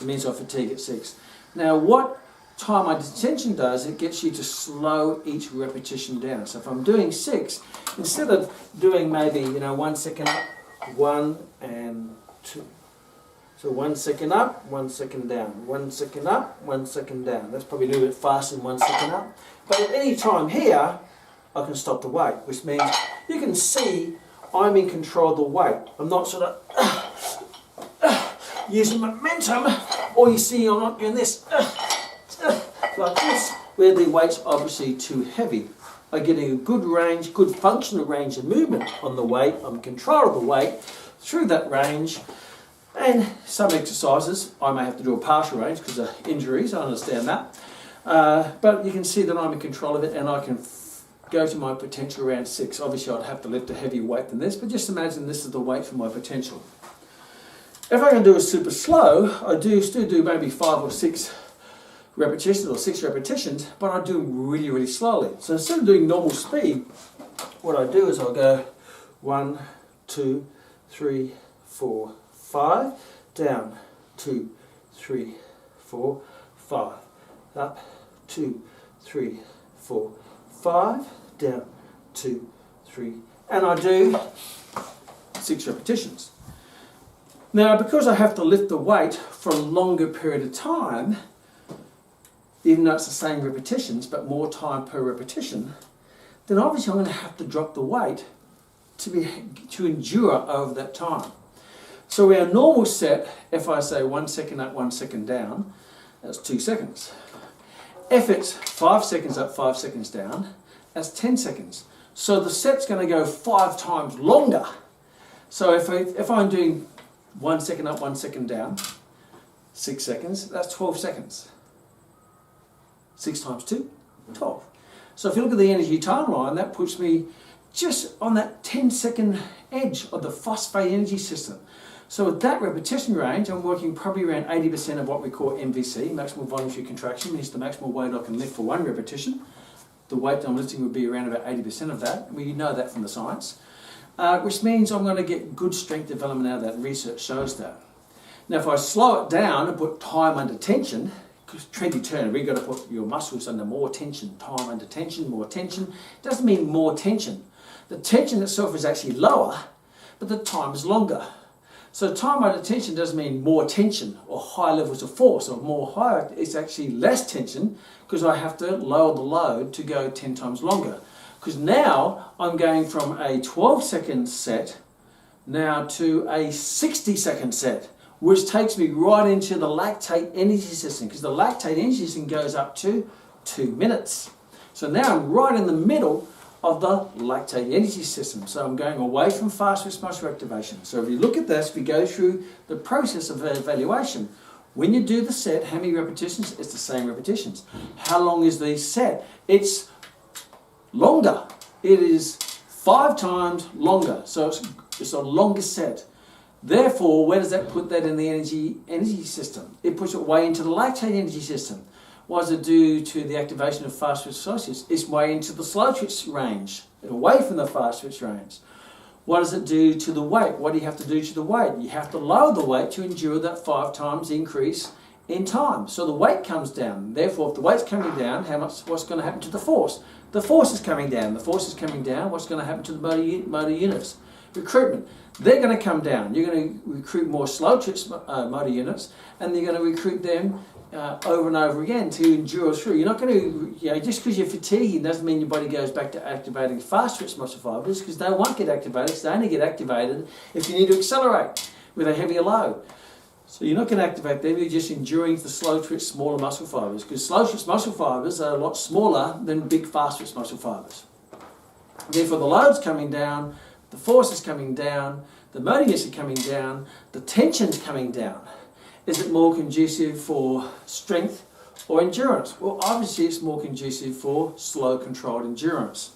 It means I fatigue at 6. Now what time my detention does, it gets you to slow each repetition down. So if I'm doing 6, instead of doing maybe 1 second up, 1 and 2. So 1 second up, 1 second down, 1 second up, 1 second down. That's probably a little bit faster than 1 second up. But at any time here, I can stop the weight, which means you can see I'm in control of the weight. I'm not sort of using momentum, or you see I'm not doing this like this, where the weight's obviously too heavy. I'm getting a good range, good functional range of movement on the weight. I'm in control of the weight through that range. And some exercises I may have to do a partial range because of injuries, I understand that. But you can see that I'm in control of it, and I can go to my potential around 6. Obviously I'd have to lift a heavier weight than this, but just imagine this is the weight for my potential. If I can do it super slow, I still do maybe 5 or 6 repetitions or 6 repetitions, but I do really, really slowly. So instead of doing normal speed, what I do is I'll go 1, 2, 3, 4, 5, down, 2, 3, 4, 5, up, 2, 3, 4, 5, down, 2, 3, and I do 6 repetitions. Now, because I have to lift the weight for a longer period of time, even though it's the same repetitions, but more time per repetition, then obviously I'm going to have to drop the weight to endure over that time. So our normal set, if I say 1 second up, 1 second down, that's 2 seconds. If it's 5 seconds up, 5 seconds down, that's 10 seconds. So the set's going to go 5 times longer. So if I'm doing 1 second up, 1 second down, 6 seconds, that's 12 seconds. 6 times 2, 12. So if you look at the energy timeline, that puts me just on that 10-second edge of the phosphate energy system. So with that repetition range, I'm working probably around 80% of what we call MVC, maximum voluntary contraction, means the maximum weight I can lift for 1 repetition. The weight I'm lifting would be around about 80% of that. We know that from the science. Which means I'm going to get good strength development out of that. Research shows that. Now if I slow it down and put time under tension, because Trendy Turner, we've got to put your muscles under more tension, time under tension, more tension. It doesn't mean more tension. The tension itself is actually lower, but the time is longer. So time under tension doesn't mean more tension or high levels of force or more higher. It's actually less tension because I have to lower the load to go 10 times longer. Because now I'm going from a 12-second set now to a 60-second set, which takes me right into the lactate energy system, because the lactate energy system goes up to 2 minutes. So now I'm right in the middle of the lactate energy system. So I'm going away from fast twitch muscle activation. So if you look at this, we go through the process of evaluation. When you do the set, how many repetitions? It's the same repetitions. How long is the set? It's longer. It is 5 times longer. So it's a longer set. Therefore, where does that put that in the energy system? It puts it way into the lactate energy system, What does it do to the activation of fast twitch associates? It's way into the slow twitch range, away from the fast twitch range. What does it do to the weight? What do you have to do to the weight? You have to lower the weight to endure that 5 times increase in time. So the weight comes down. Therefore, if the weight's coming down, what's going to happen to the force? The force is coming down. The force is coming down. What's going to happen to the motor units? Recruitment. They're going to come down. You're going to recruit more slow twitch motor units, and you're going to recruit them over and over again to endure through. You're not going to, just because you're fatiguing doesn't mean your body goes back to activating fast twitch muscle fibers, because they won't get activated. They only get activated if you need to accelerate with a heavier load. So you're not going to activate them, you're just enduring the slow twitch smaller muscle fibers, because slow twitch muscle fibers are a lot smaller than big fast twitch muscle fibers. Therefore the load's coming down, the force is coming down, the motor units are coming down, the tension's coming down. Is it more conducive for strength or endurance? Well, obviously it's more conducive for slow controlled endurance.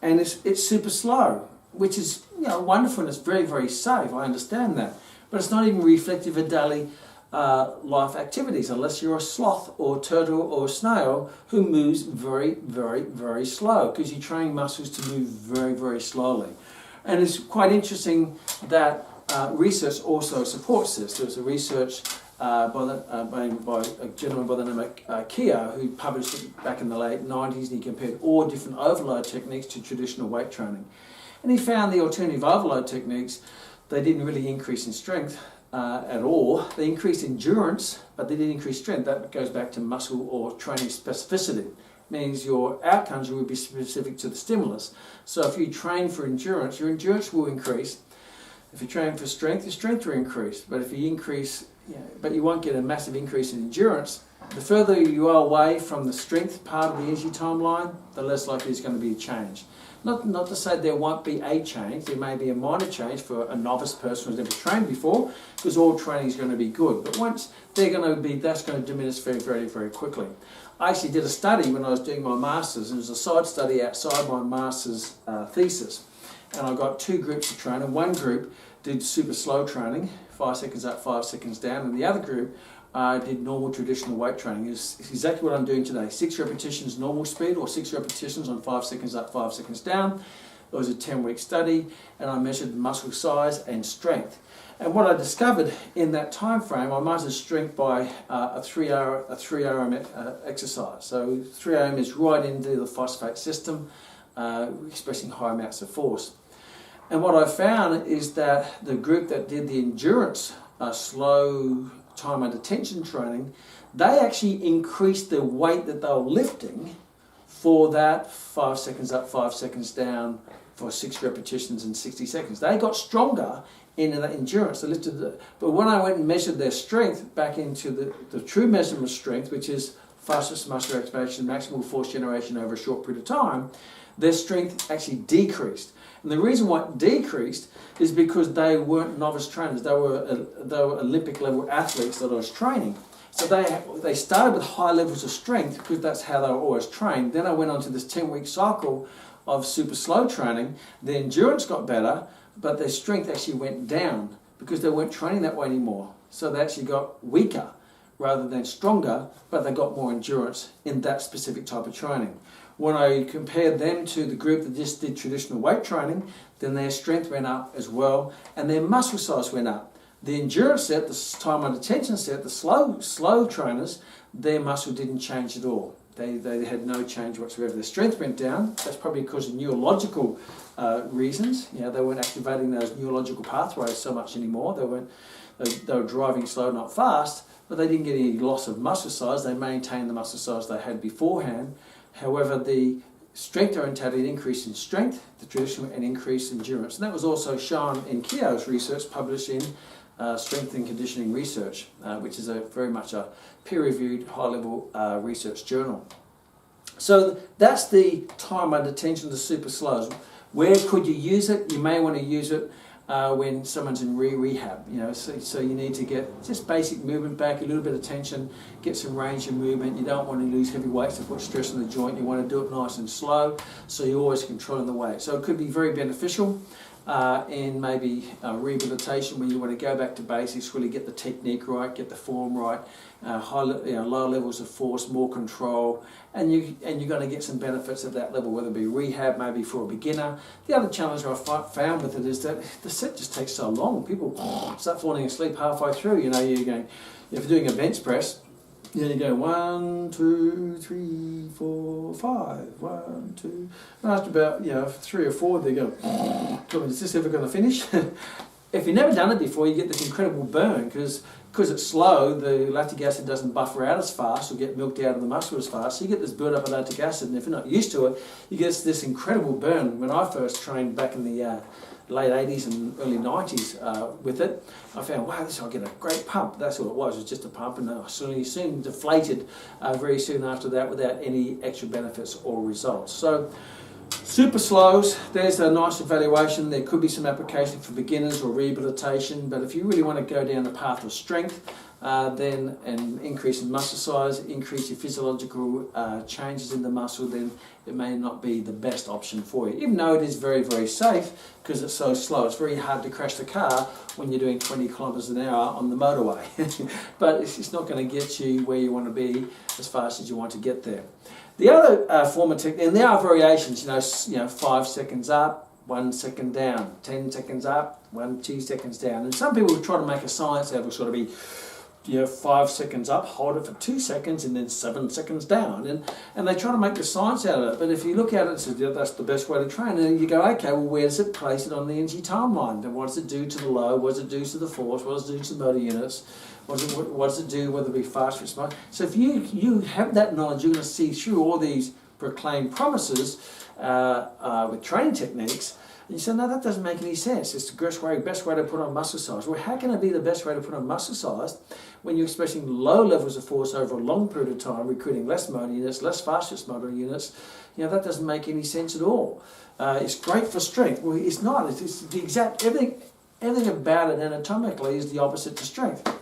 And it's super slow, which is wonderful, and it's very, very safe, I understand that. But it's not even reflective of daily life activities, unless you're a sloth or turtle or snail who moves very, very, very slow, because you're training muscles to move very, very slowly. And it's quite interesting that research also supports this. There was a research by a gentleman by the name of Keogh, who published it back in the late 90s, and he compared all different overload techniques to traditional weight training. And he found the alternative overload techniques, they didn't really increase in strength at all. They increased endurance, but they didn't increase strength. That goes back to muscle or training specificity. Means your outcomes will be specific to the stimulus. So if you train for endurance, your endurance will increase. If you train for strength, your strength will increase. But if you increase, but you won't get a massive increase in endurance. The further you are away from the strength part of the energy timeline, the less likely there's going to be a change. Not to say there won't be a change. There may be a minor change for a novice person who's never trained before, because all training is going to be good. But once that's going to diminish very, very, very quickly. I actually did a study when I was doing my master's, and it was a side study outside my master's thesis. And I got 2 groups of training. One group did super slow training, 5 seconds up, 5 seconds down, and the other group did normal traditional weight training. It's exactly what I'm doing today. 6 repetitions normal speed, or 6 repetitions on 5 seconds up, 5 seconds down. It was a 10-week study, and I measured muscle size and strength. And what I discovered in that time frame, I measured strength by a 3 RM exercise. So 3 RM is right into the phosphate system, expressing high amounts of force. And what I found is that the group that did the endurance slow time under tension training, they actually increased the weight that they were lifting for that 5 seconds up, 5 seconds down for 6 repetitions in 60 seconds. They got stronger in the endurance. They lifted but when I went and measured their strength back into the true measurement of strength, which is fastest muscle activation, maximal force generation over a short period of time, their strength actually decreased. And the reason why it decreased is because they weren't novice trainers. They were Olympic level athletes that I was training. So they started with high levels of strength because that's how they were always trained. Then I went on to this 10-week cycle of super slow training. Their endurance got better, but their strength actually went down because they weren't training that way anymore. So they actually got weaker rather than stronger, but they got more endurance in that specific type of training. When I compared them to the group that just did traditional weight training, then their strength went up as well, and their muscle size went up. The endurance set, the time under tension set, the slow trainers, their muscle didn't change at all. They had no change whatsoever. Their strength went down. That's probably because of neurological reasons. They weren't activating those neurological pathways so much anymore. They were driving slow, not fast, but they didn't get any loss of muscle size. They maintained the muscle size they had beforehand. However, the strength oriented increase in strength, the traditional, and increase in endurance. And that was also shown in Keogh's research published in Strength and Conditioning Research, which is very much a peer-reviewed, high-level research journal. So that's the time under tension, the super slows. Where could you use it? You may want to use it when someone's in rehab. So you need to get just basic movement back, a little bit of tension, get some range of movement. You don't want to lose heavy weights to put stress on the joint. You want to do it nice and slow, so you're always controlling the weight. So it could be very beneficial. in maybe rehabilitation, where you want to go back to basics, really get the technique right, get the form right, low levels of force, more control, and you're going to get some benefits at that level, whether it be rehab, maybe for a beginner. The other challenge I've found with it is that the set just takes so long. People start falling asleep halfway through. You're going, if you're doing a bench press, you go 1, 2, 3, 4, 5, 1, 2. And after about 3 or 4, they go, is this ever going to finish? If you've never done it before, you get this incredible burn because it's slow. The lactic acid doesn't buffer out as fast or get milked out of the muscle as fast. So you get this build up of lactic acid, and if you're not used to it, you get this incredible burn. When I first trained back in the late 80s and early 90s with it, I found, wow, I'll get a great pump. That's all it was just a pump, and I soon deflated very soon after that without any extra benefits or results. So super slows, there's a nice evaluation. There could be some application for beginners or rehabilitation, but if you really want to go down the path of strength, then and increase in muscle size, increase your physiological changes in the muscle, then it may not be the best option for you, even though it is very, very safe because it's so slow. It's very hard to crash the car when you're doing 20 kilometres an hour on the motorway, but it's not going to get you where you want to be as fast as you want to get there. The other form of technique, and there are variations, 5 seconds up, 1 second down, 10 seconds up, 2 seconds down. And some people try to make a science out of sort of be 5 seconds up, hold it for 2 seconds, and then 7 seconds down. And they try to make the science out of it. But if you look at it and say, that's the best way to train, and you go, okay, well, where does it place it on the energy timeline? Then what does it do to the load? What does it do to the force? What does it do to the motor units? What does it do, whether it be fast or slow? So if you have that knowledge, you're going to see through all these proclaimed promises with training techniques. And you say, no, that doesn't make any sense. It's the best way to put on muscle size. Well, how can it be the best way to put on muscle size when you're expressing low levels of force over a long period of time, recruiting less motor units, less fast motor units? That doesn't make any sense at all. It's great for strength. Well, it's not. It's the exact, everything about it anatomically is the opposite to strength.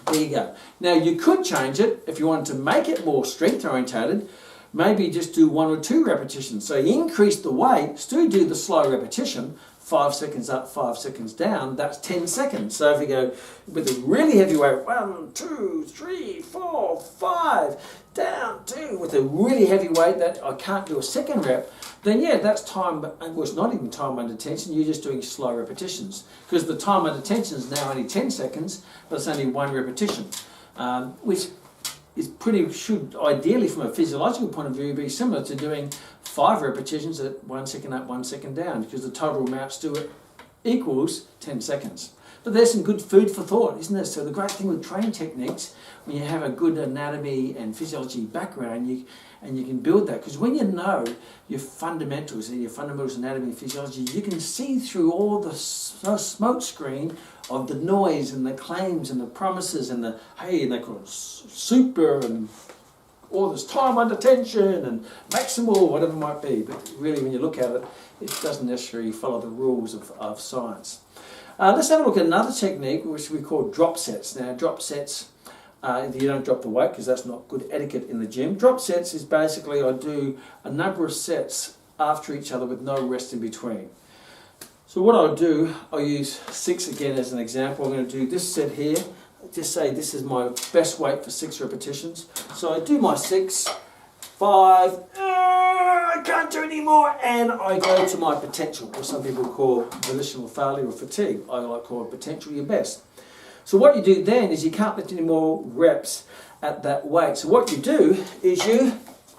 There you go. Now, you could change it if you wanted to make it more strength orientated. Maybe just do 1 or 2 repetitions. So you increase the weight, still do the slow repetition, 5 seconds up, 5 seconds down, that's 10 seconds. So if you go with a really heavy weight, 1, 2, 3, 4, 5, down 2, with a really heavy weight that I can't do a second rep, then yeah, that's time, well, it's not even time under tension, you're just doing slow repetitions. Because the time under tension is now only 10 seconds, but it's only 1 repetition, which is should ideally from a physiological point of view be similar to doing 5 repetitions at 1 second up, 1 second down, because the total amount still equals 10 seconds. But there's some good food for thought, isn't there? So the great thing with training techniques, when you have a good anatomy and physiology background, you can build that, because when you know your fundamentals anatomy and physiology, you can see through all the smoke screen of the noise and the claims and the promises and the, hey, they call it super and all this time under tension and maximal, whatever it might be. But really, when you look at it, it doesn't necessarily follow the rules of science. Let's have a look at another technique, which we call drop sets. Now, drop sets, you don't drop the weight because that's not good etiquette in the gym. Drop sets is basically I do a number of sets after each other with no rest in between. So what I'll do, I'll use 6 again as an example. I'm going to do this set here. Just say this is my best weight for 6 repetitions. So I do my 6, 5, I can't do any more, and I go to my potential, or some people call volitional failure or fatigue. I like to call it potential your best. So what you do then is you can't lift any more reps at that weight. So what you do is you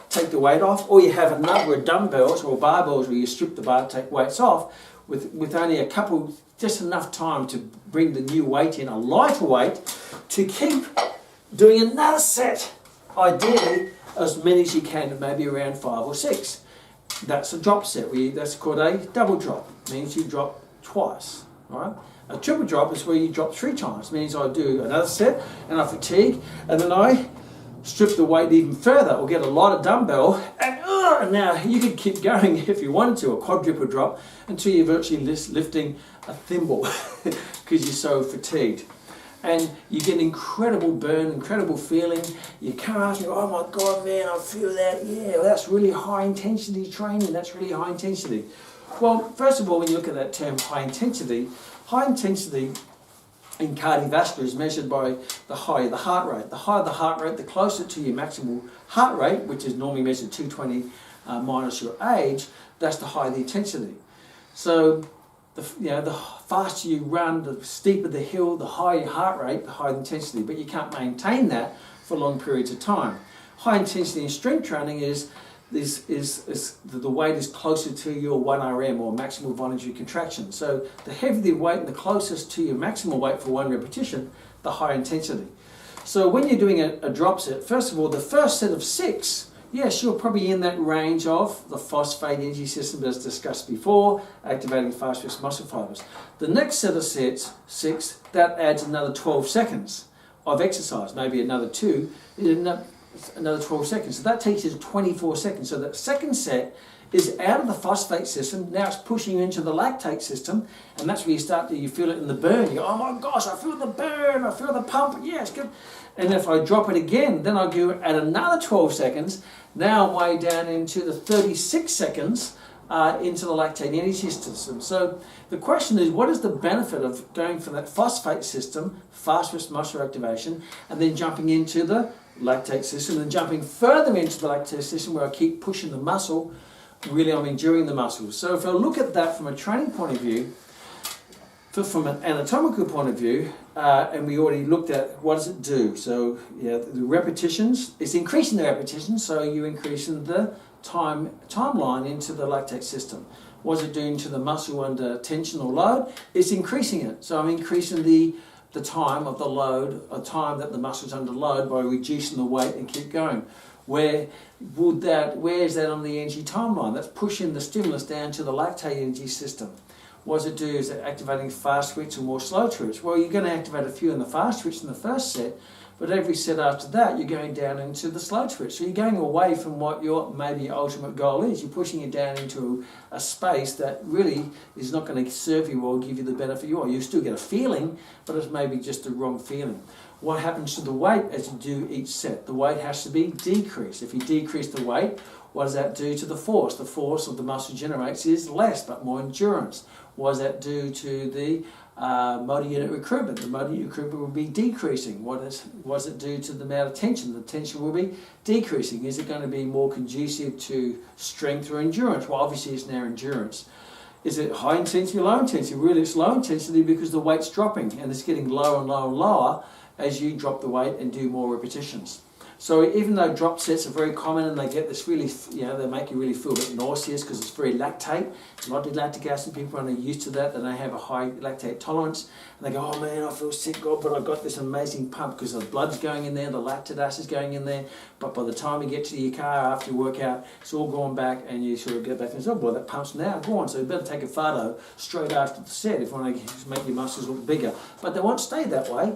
take the weight off, or you have a number of dumbbells or barbells where you strip the bar, take weights off, with only a couple, just enough time to bring the new weight in, a lighter weight, to keep doing another set, ideally as many as you can, maybe around 5 or 6. That's a drop set. That's called a double drop. It means you drop twice. All right? A triple drop is where you drop 3 times. It means I do another set and I fatigue, and then I strip the weight even further, or get a lighter dumbbell, and now you could keep going if you wanted to, a quadruple drop, until you're virtually lifting a thimble because you're so fatigued. and you get an incredible burn, incredible feeling. You come out and you go, oh my God, man, I feel that. Yeah, well, that's really high intensity training. That's really high intensity. Well, first of all, when you look at that term high intensity in cardiovascular is measured by the higher the heart rate. The higher the heart rate, the closer to your maximal heart rate, which is normally measured 220 minus your age, that's the higher the intensity. So the faster you run, the steeper the hill, the higher your heart rate, the higher the intensity. But you can't maintain that for long periods of time. High intensity in strength training is the weight is closer to your 1RM or maximal voluntary contraction. So the heavier the weight and the closest to your maximal weight for one repetition, the higher intensity. So when you're doing a drop set, first of all, the first set of 6, yes, you're probably in that range of the phosphate energy system as discussed before, activating fast-twitch muscle fibers. The next set of sets, 6, that adds another 12 seconds of exercise, maybe another 2, another 12 seconds. So that takes you to 24 seconds. So that second set is out of the phosphate system. Now it's pushing you into the lactate system, and that's where you feel it in the burn. You go, oh my gosh, I feel the burn, I feel the pump, yeah, it's good. And if I drop it again, then I go at another 12 seconds. Now I'm way down into the 36 seconds into the lactate energy system. So the question is, what is the benefit of going from that phosphate system, fast-twitch muscle activation, and then jumping into the lactate system, and jumping further into the lactate system where I keep pushing the muscle, really I'm enduring the muscle. So if I look at that from a training point of view, from an anatomical point of view, and we already looked at what does it do. So yeah, the repetitions, it's increasing the repetitions, so you're increasing the timeline into the lactate system. What's it doing to the muscle under tension or load? It's increasing it. So I'm increasing the time of the load, a time that the muscle's under load by reducing the weight and keep going. Where is that on the energy timeline? That's pushing the stimulus down to the lactate energy system. What does it do? Is it activating fast twitch or more slow twitch? Well, you're going to activate a few in the fast twitch in the first set, but every set after that, you're going down into the slow twitch. So you're going away from what your maybe ultimate goal is. You're pushing it down into a space that really is not going to serve you or give you the benefit you want. You still get a feeling, but it's maybe just the wrong feeling. What happens to the weight as you do each set? The weight has to be decreased. If you decrease the weight, what does that do to the force? The force of the muscle generates is less, but more endurance. What does that do to the motor unit recruitment? The motor unit recruitment will be decreasing. What does it do to the amount of tension? The tension will be decreasing. Is it going to be more conducive to strength or endurance? Well, obviously it's now endurance. Is it high intensity or low intensity? Really, it's low intensity because the weight's dropping and it's getting lower and lower and lower as you drop the weight and do more repetitions. So even though drop sets are very common and they get this really, they make you really feel a bit nauseous because it's very lactate, a lot of lactic acid, people aren't used to that, and they have a high lactate tolerance, and they go, oh man, I feel sick, God, but I got this amazing pump because the blood's going in there, the lactic acid's going in there, but by the time you get to your car after you work out, it's all gone back, and you sort of get back and say, oh boy, that pump's now gone, so you better take a photo straight after the set if you want to make your muscles look bigger. But they won't stay that way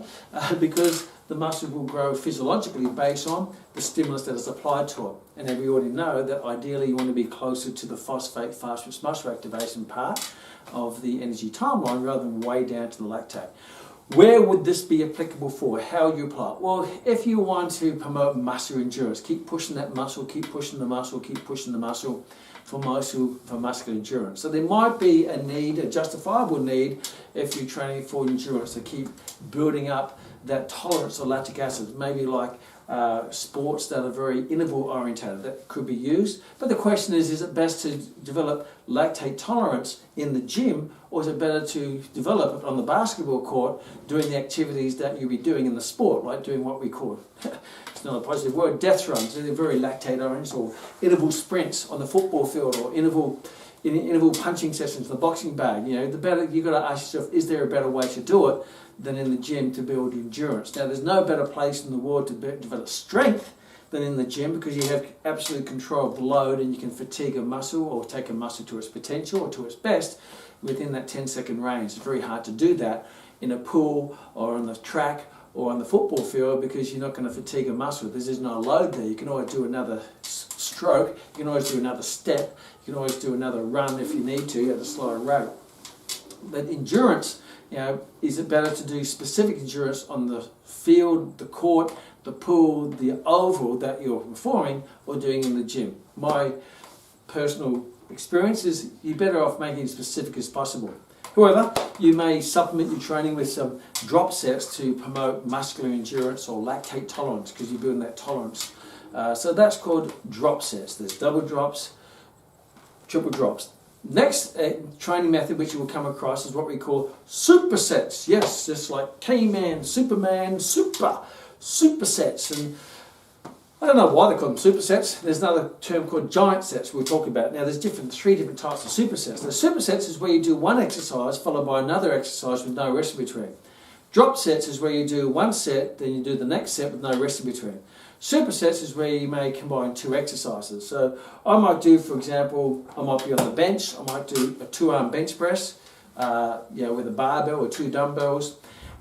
because the muscle will grow physiologically based on the stimulus that is applied to it. And then we already know that ideally you want to be closer to the phosphate fast-twitch muscle activation part of the energy timeline rather than way down to the lactate. Where would this be applicable for? How you apply it? Well, if you want to promote muscle endurance, keep pushing that muscle, keep pushing the muscle, keep pushing the muscle for muscular endurance. So there might be a need, a justifiable need, if you're training for endurance to keep building up that tolerance of lactic acid, maybe like sports that are very interval orientated, that could be used. But the question is it best to develop lactate tolerance in the gym, or is it better to develop it on the basketball court doing the activities that you'll be doing in the sport, like doing what we call, it's not a positive word, death runs, they're very lactate oriented, or interval sprints on the football field, or interval punching sessions in the boxing bag. The better, you've got to ask yourself, is there a better way to do it than in the gym to build endurance? Now, there's no better place in the world to develop strength than in the gym, because you have absolute control of the load and you can fatigue a muscle or take a muscle to its potential or to its best within that 10-second range. It's very hard to do that in a pool or on the track or on the football field, because you're not going to fatigue a muscle. There's no load there. You can always do another stroke, you can always do another step, you can always do another run if you need to at a slower rate. But endurance, is it better to do specific endurance on the field, the court, the pool, the oval that you're performing, or doing in the gym? My personal experience is you're better off making it as specific as possible. However, you may supplement your training with some drop sets to promote muscular endurance or lactate tolerance, because you're building that tolerance. So that's called drop sets. There's double drops, triple drops. Next training method which you will come across is what we call supersets. Yes, just like Kman, Superman, supersets. And I don't know why they call them supersets. There's another term called giant sets we'll talk about. Now there's three different types of supersets. The supersets is where you do one exercise followed by another exercise with no rest in between. Drop sets is where you do one set, then you do the next set with no rest in between. Supersets is where you may combine two exercises. So I might do, for example, I might be on the bench, I might do a 2-arm bench press, with a barbell or 2 dumbbells,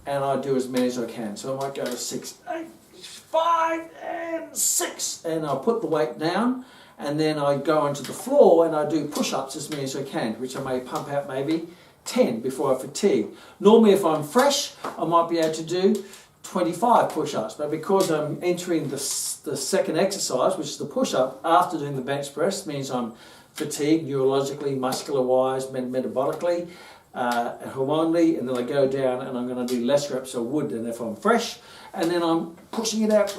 and I do as many as I can. So I might go to 6, 8, 5, and 6, and I'll put the weight down, and then I go onto the floor and I do push-ups as many as I can, which I may pump out maybe 10 before I fatigue. Normally if I'm fresh, I might be able to do 25 push-ups, but because I'm entering the second exercise, which is the push-up, after doing the bench press, means I'm fatigued neurologically, muscular-wise, metabolically, hormonally, and then I go down and I'm going to do less reps I would than if I'm fresh, and then I'm pushing it out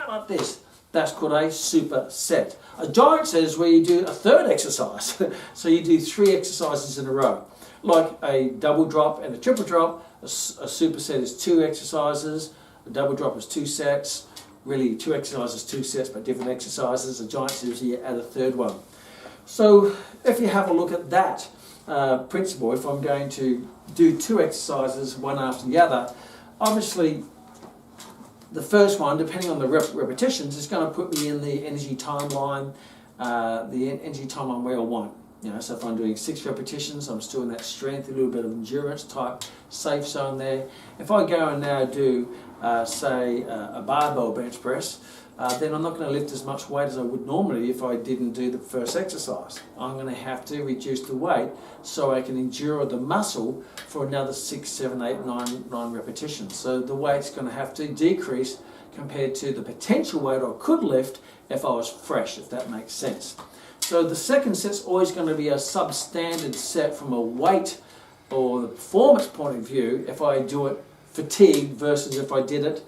like this. That's called a superset. A giant set is where you do a third exercise. So you do 3 exercises in a row, like a double drop and a triple drop. A superset is 2 exercises, a double drop is 2 sets, really 2 exercises, 2 sets, but different exercises. A giant set is you add a third one. So if you have a look at that principle, if I'm going to do 2 exercises, one after the other, obviously the first one, depending on the repetitions, is going to put me in the energy timeline, where I want. So if I'm doing 6 repetitions, I'm still in that strength, a little bit of endurance type safe zone there. If I go and now do, say, a barbell bench press, then I'm not going to lift as much weight as I would normally if I didn't do the first exercise. I'm going to have to reduce the weight so I can endure the muscle for another 6, 7, 8, 9 repetitions. So the weight's going to have to decrease compared to the potential weight I could lift if I was fresh, if that makes sense. So the second set's always going to be a substandard set from a weight or the performance point of view if I do it fatigued versus if I did it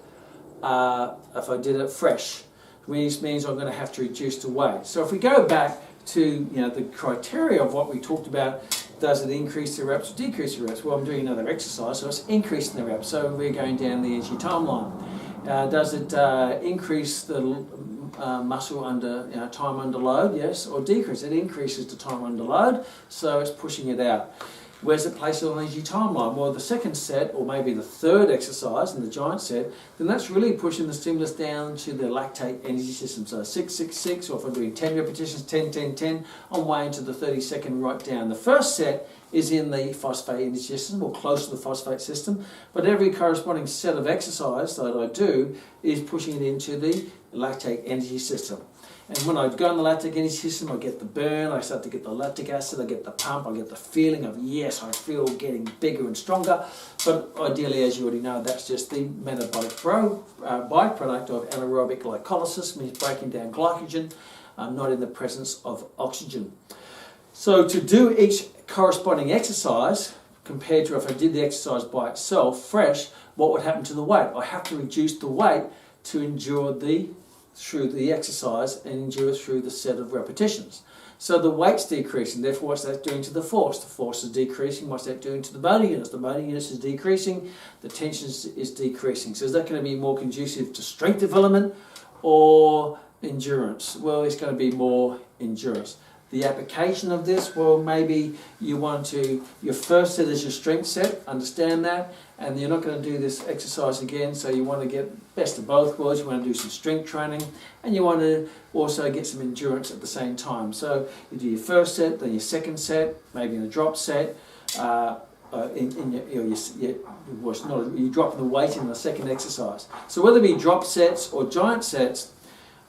fresh, which means I'm going to have to reduce the weight. So if we go back to the criteria of what we talked about, does it increase the reps or decrease the reps? Well, I'm doing another exercise, so it's increasing the reps. So we're going down the energy timeline. Does it increase the muscle under time under load? Yes, or decrease? It increases the time under load, so it's pushing it out. Where's it placed on the energy timeline? Well, the second set, or maybe the third exercise in the giant set, then that's really pushing the stimulus down to the lactate energy system. So 6, 6, 6, or if I'm doing 10 repetitions, 10, 10, 10, I'm way into the 30-second right down. The first set is in the phosphate energy system, or close to the phosphate system, but every corresponding set of exercise that I do is pushing it into the lactate energy system. And when I go in the lactic energy system, I get the burn, I start to get the lactic acid, I get the pump, I get the feeling of, yes, I feel getting bigger and stronger. But ideally, as you already know, that's just the metabolic byproduct of anaerobic glycolysis, means breaking down glycogen, not in the presence of oxygen. So to do each corresponding exercise, compared to if I did the exercise by itself, fresh, what would happen to the weight? I have to reduce the weight to endure through the exercise and endure through the set of repetitions. So the weight's decreasing, therefore what's that doing to the force? The force is decreasing, what's that doing to the motor units? The motor units is decreasing, the tension is decreasing. So is that going to be more conducive to strength development or endurance? Well, it's going to be more endurance. The application of this, well, maybe you want to, your first set is your strength set, understand that, and you're not going to do this exercise again, so you want to get best of both worlds. You want to do some strength training, and you want to also get some endurance at the same time. So you do your first set, then your second set, maybe in a drop set, you're dropping the weight in the second exercise. So whether it be drop sets or giant sets,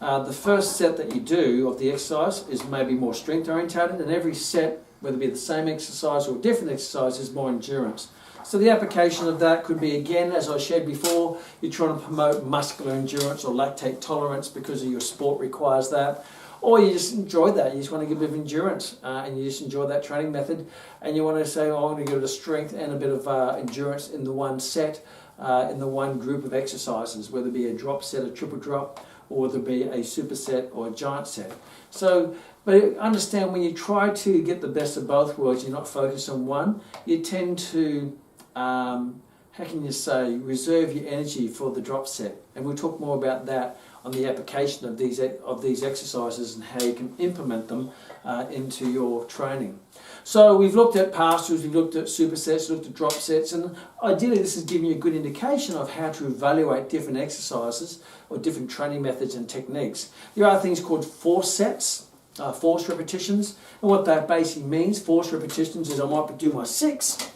the first set that you do of the exercise is maybe more strength orientated, and every set whether it be the same exercise or different exercises, more endurance. So the application of that could be, again, as I shared before, you're trying to promote muscular endurance or lactate tolerance because of your sport requires that. Or you just enjoy that, you just want to get a bit of endurance and you just enjoy that training method and you want to say, oh, I'm going to give it a strength and a bit of endurance in the one set, in the one group of exercises, whether it be a drop set, a triple drop, or whether it be a superset or a giant set. So, but understand when you try to get the best of both worlds, you're not focused on one, you tend to, how can you say, reserve your energy for the drop set. And we'll talk more about that on the application of these exercises and how you can implement them into your training. So we've looked at pass-throughs, we've looked at supersets, looked at drop sets, and ideally this is giving you a good indication of how to evaluate different exercises or different training methods and techniques. There are things called force sets, force repetitions, and what that basically means, force repetitions, is I might do my 6,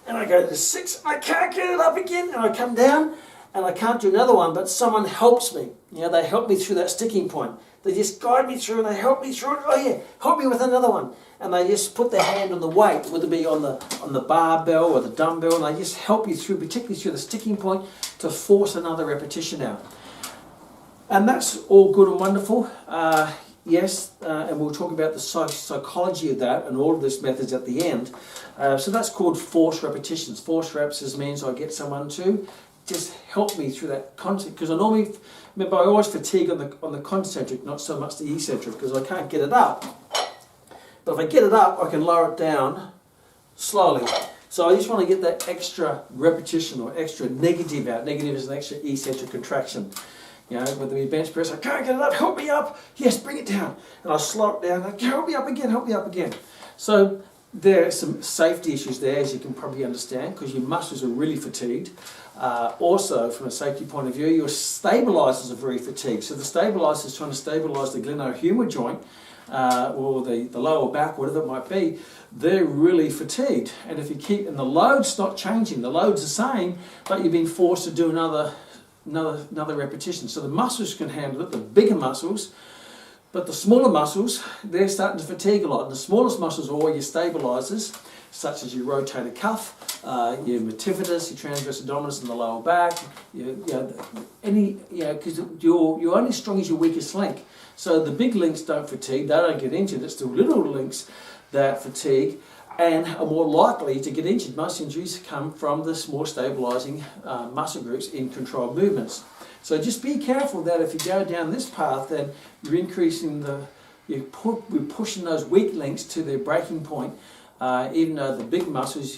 and I go to 6, I can't get it up again, and I come down, and I can't do another one, but someone helps me. You know, they help me through that sticking point. They just guide me through and they help me through it. Oh yeah, help me with another one. And they just put their hand on the weight, whether it be on the barbell or the dumbbell, and they just help you through, particularly through the sticking point, to force another repetition out. And that's all good and wonderful. Yes, and we'll talk about the psychology of that and all of these methods at the end. So that's called force repetitions. Force reps means I get someone to just help me through that concept, because I normally, remember, I always fatigue on the concentric, not so much the eccentric, because I can't get it up. But if I get it up, I can lower it down slowly. So I just want to get that extra repetition or extra negative out. Negative is an extra eccentric contraction. You know, whether it be bench press, I can't get it up, help me up, yes, bring it down. And I slow it down, help me up again, help me up again. So there are some safety issues there, as you can probably understand, because your muscles are really fatigued. Also, from a safety point of view, your stabilizers are very fatigued. So the stabilizer is trying to stabilize the glenohumeral joint or the lower back, whatever it might be. They're really fatigued. And if you keep, and the load's not changing, the load's the same, but you've been forced to do another repetition. So the muscles can handle it, the bigger muscles. But the smaller muscles, they're starting to fatigue a lot. And the smallest muscles are all your stabilizers, such as your rotator cuff, your multifidus, your transverse abdominis in the lower back, because you're only as strong as your weakest link. So the big links don't fatigue, they don't get injured. It's the little links that fatigue and are more likely to get injured. Most injuries come from the more stabilizing muscle groups in controlled movements. So just be careful that if you go down this path, then you're increasing we're pushing those weak links to their breaking point, even though the big muscles,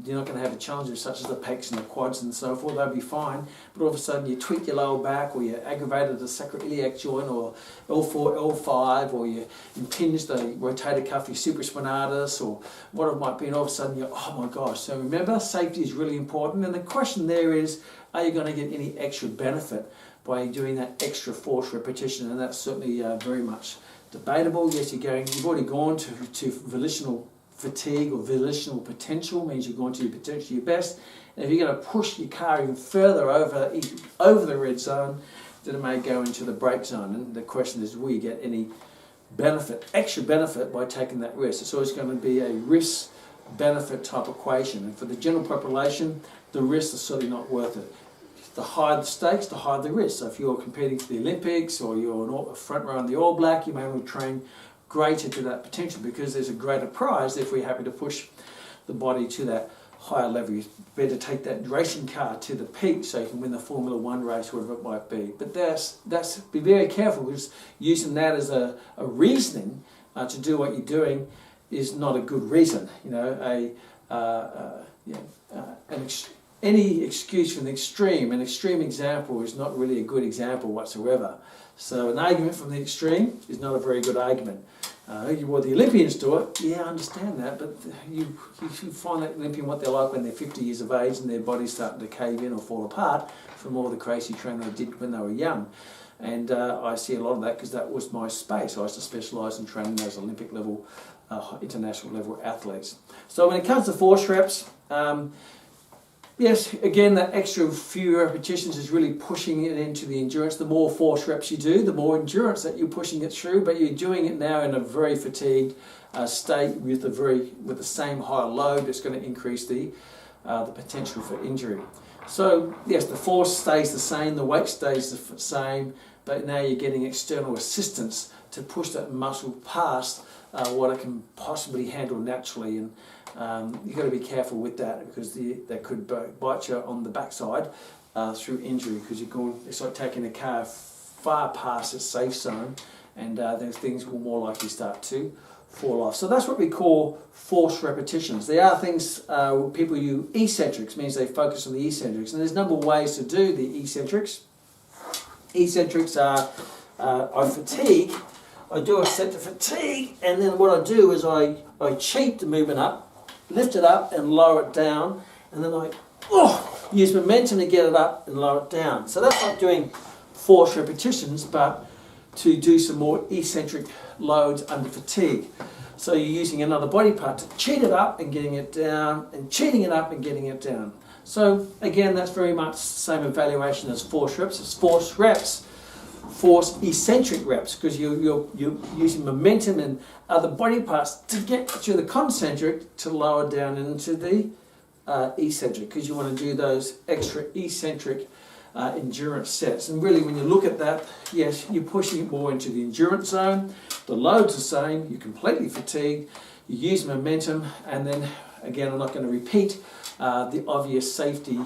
you're not going to have a challenge such as the pecs and the quads and so forth, they'll be fine. But all of a sudden you tweak your lower back, or you aggravated the sacroiliac joint, or L4, L5, or you impinge the rotator cuff, your supraspinatus, or what it might be, and all of a sudden you're, oh my gosh. So remember, safety is really important, and the question there is, are you going to get any extra benefit by doing that extra force repetition? And that's certainly very much debatable. Yes, you've already gone to volitional fatigue or volitional potential, means you're going to your potential your best. And if you're going to push your car even further over the red zone, then it may go into the brake zone. And the question is, will you get any benefit, extra benefit, by taking that risk? It's always going to be a risk-benefit type equation. And for the general population, the risks are certainly not worth it. The higher the stakes, the higher the risk. So if you're competing for the Olympics or you're a front row in the All Black, you may want to train greater to that potential, because there's a greater prize if we're happy to push the body to that higher level. You better take that racing car to the peak so you can win the Formula One race, whatever it might be. But that's be very careful, because using that as a reasoning to do what you're doing is not a good reason. You know, any excuse from the extreme, an extreme example is not really a good example whatsoever. So an argument from the extreme is not a very good argument. Well, the Olympians do it, yeah, I understand that, but you find that Olympian what they're like when they're 50 years of age and their body's starting to cave in or fall apart from all the crazy training they did when they were young. And I see a lot of that because that was my space. I used to specialise in training those Olympic level, international level athletes. So when it comes to force reps, yes, again, that extra few repetitions is really pushing it into the endurance. The more force reps you do, the more endurance that you're pushing it through, but you're doing it now in a very fatigued stay with the same high load, it's going to increase the potential for injury. So yes, the force stays the same, the weight stays the same, but now you're getting external assistance to push that muscle past what it can possibly handle naturally, and you've got to be careful with that, because that could bite you on the backside through injury, because it's like taking a car far past its safe zone, and then things will more likely start to fall off. So that's what we call force repetitions. There are things people use eccentrics, means they focus on the eccentrics, and there's a number of ways to do the eccentrics. Eccentrics are I fatigue. I do a set to fatigue, and then what I do is I cheat the movement up, lift it up and lower it down, and then I use momentum to get it up and lower it down. So that's like doing force repetitions, but to do some more eccentric loads under fatigue. So you're using another body part to cheat it up and getting it down, and cheating it up and getting it down. So again, that's very much the same evaluation as force reps. It's force reps, force eccentric reps, because you're using momentum and other body parts to get to the concentric to lower down into the eccentric, because you want to do those extra eccentric endurance sets. And really, when you look at that, yes, you're pushing it more into the endurance zone. The load's the same, you're completely fatigued, you use momentum, and then again, I'm not going to repeat the obvious safety